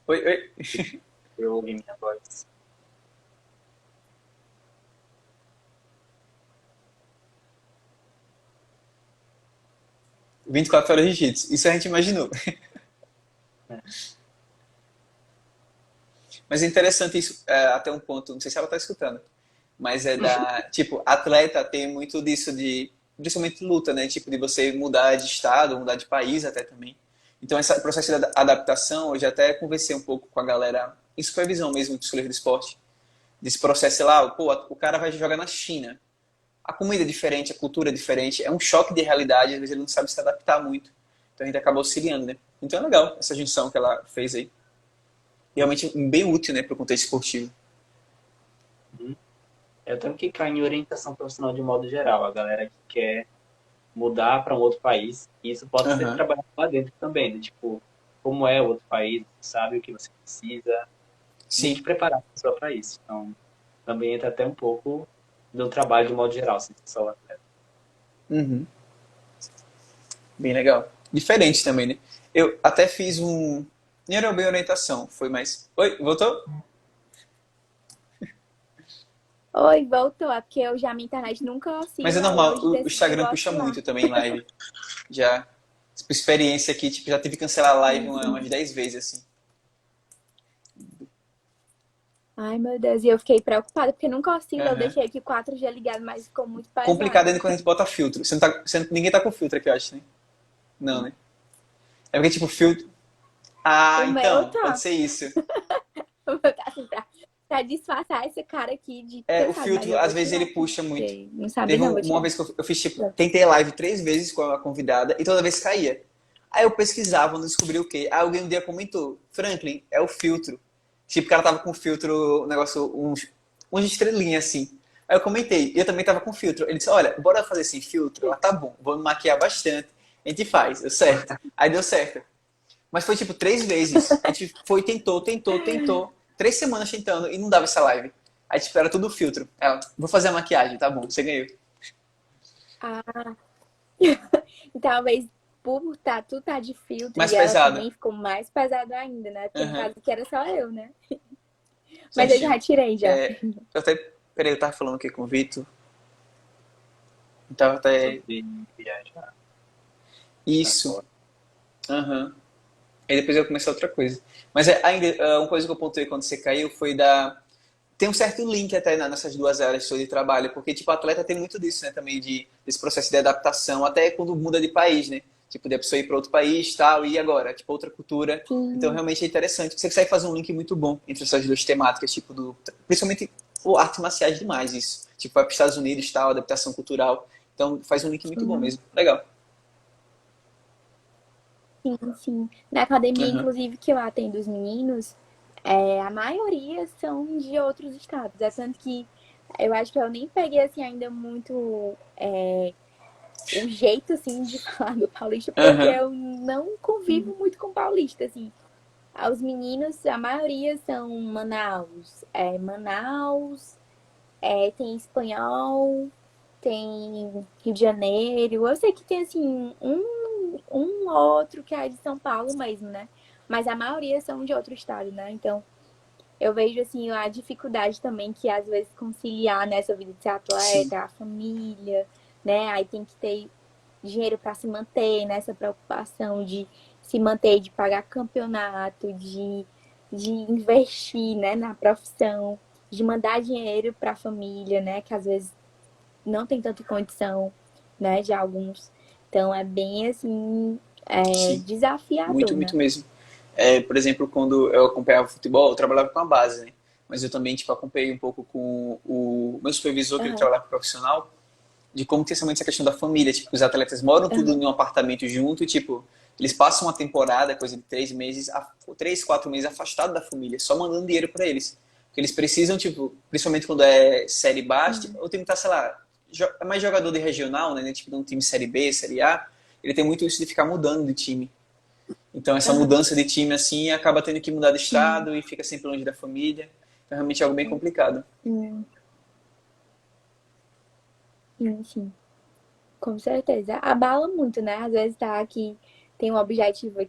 Oi, oi. eu ouvi minha voz. 24 horas de jiu-jitsu. Isso a gente imaginou. Mas é interessante isso até um ponto. Não sei se ela tá escutando. Mas é da. Tipo, atleta tem muito disso de. Principalmente luta, né? Tipo, de você mudar de estado, mudar de país até também. Então, esse processo de adaptação, eu já até conversei um pouco com a galera em supervisão mesmo de psicologia do esporte. desse processo, sei lá, pô, o cara vai jogar na China. A comida é diferente, a cultura é diferente, é um choque de realidade, às vezes ele não sabe se adaptar muito. Então a gente acaba auxiliando, né? Então é legal essa junção que ela fez aí. Realmente bem útil, né, para o contexto esportivo. Uhum. Eu tenho que cair em orientação profissional de modo geral. A galera que quer mudar para um outro país, e isso pode ser Aham. trabalhado lá dentro também, né? Tipo, como é o outro país, sabe o que você precisa, meio que Sim. preparar a pessoa para isso. Então, também entra até um pouco do trabalho de modo geral, sem ser só o atleta. Uhum. Bem legal. Diferente também, né? Eu até fiz um. Nem era bem orientação, foi mais. Oi, voltou? Oi, voltou, é porque minha internet nunca Mas é oscila e normal, hoje o decidiu Instagram puxa oscilar. muito também em live. Já. Por experiência aqui, tipo, já tive que cancelar a live Sim, sim. umas 10 vezes, assim. Ai, meu Deus, e eu fiquei preocupada, porque nunca oscila. Eu Aham. deixei aqui 4G ligado, mas ficou muito Complicado pesado. ainda quando a gente bota filtro. Ninguém tá com filtro aqui, eu acho, né? Não, né? É porque, tipo, filtro. Ah, O meu então, pode tá. ser isso. O meu tá assim, pra disfarçar esse cara aqui de É, o cansado, mas filtro, eu às vou vezes ele tirar. puxa muito. Não sabe Teve não, vou uma tirar. vez que eu fiz, tipo, tentei live 3 vezes com a convidada e toda vez caía. Aí eu pesquisava, não descobri o quê. Aí alguém um dia comentou, Franklin, é o filtro. Tipo, o cara tava com filtro, um negócio, uns estrelinhas assim. Aí eu comentei, e eu também tava com filtro. Ele disse, olha, bora fazer sem filtro? Ela, tá bom, vou me maquiar bastante. A gente faz, deu certo. Aí deu certo. Mas foi tipo 3 vezes. A gente foi, tentou. 3 semanas tentando e não dava essa live. Aí tipo, era tudo filtro. Ela, vou fazer a maquiagem, tá bom, você ganhou. Ah, e talvez por tu tá de filtro Mais e ela pesado. também ficou mais pesado ainda, né? Porque no Aham. caso aqui era só eu, né? Mas eu Certinho. já tirei já. É, eu até. Peraí, eu tava falando aqui com o Vitor. Eu tava até. Sobre viajar para Isso. fora. Aham. Aí depois eu comecei outra coisa. Mas ainda, uma coisa que eu pontuei quando você caiu foi da. Tem um certo link até nessas duas áreas de trabalho, porque, tipo, atleta tem muito disso, né, também, desse processo de adaptação, até quando muda de país, né? Tipo, de a pessoa ir para outro país tal, e agora? Tipo, outra cultura. Então, Sim. realmente é interessante. Você consegue fazer um link muito bom entre essas duas temáticas, tipo, principalmente o artes marciais demais, isso. Tipo, vai para os Estados Unidos tal, adaptação cultural. Então, faz um link muito bom Sim. mesmo. Legal. Sim, sim. Na academia, Aham. inclusive, que eu atendo os meninos, a maioria são de outros estados. É tanto que eu acho que eu nem peguei, assim, ainda muito o jeito, assim, de falar do paulista, porque Aham. eu não convivo muito com paulista, assim. Os meninos, a maioria são Manaus. Manaus, tem espanhol, tem Rio de Janeiro. Eu sei que tem, assim, um outro que é de São Paulo mesmo, né? Mas a maioria são de outro estado, né? Então, eu vejo, assim, a dificuldade também que às vezes conciliar nessa vida de ser Sim. atleta, a família, né? Aí tem que ter dinheiro para se manter, nessa preocupação de se manter, de pagar campeonato, de investir, né, na profissão, de mandar dinheiro para a família, né? Que às vezes não tem tanta condição, né, de alguns. Então é bem assim, Sim. Muito, desafiador, muito né? mesmo. Por exemplo, quando eu acompanhava futebol, eu trabalhava com a base, né? Mas eu também, tipo, acompanhei um pouco com o meu supervisor, que ele Aham, trabalhava com profissional, de como tem somente essa questão da família. Tipo, os atletas moram tudo aham, em um apartamento junto e, tipo, eles passam uma temporada, coisa de 3 meses, 3, 4 meses afastado da família, só mandando dinheiro para eles. Porque eles precisam, tipo, principalmente quando é série baixa, sim, ou tem que estar, sei lá, é mais jogador de regional, né? Tipo, de um time série B, série A, ele tem muito isso de ficar mudando de time. Então, essa aham, mudança de time, assim, acaba tendo que mudar de sim, estado e fica sempre longe da família. Então, realmente é algo bem complicado. sim, sim, sim. Com certeza. Abala muito, né? Às vezes tá aqui, tem um objetivo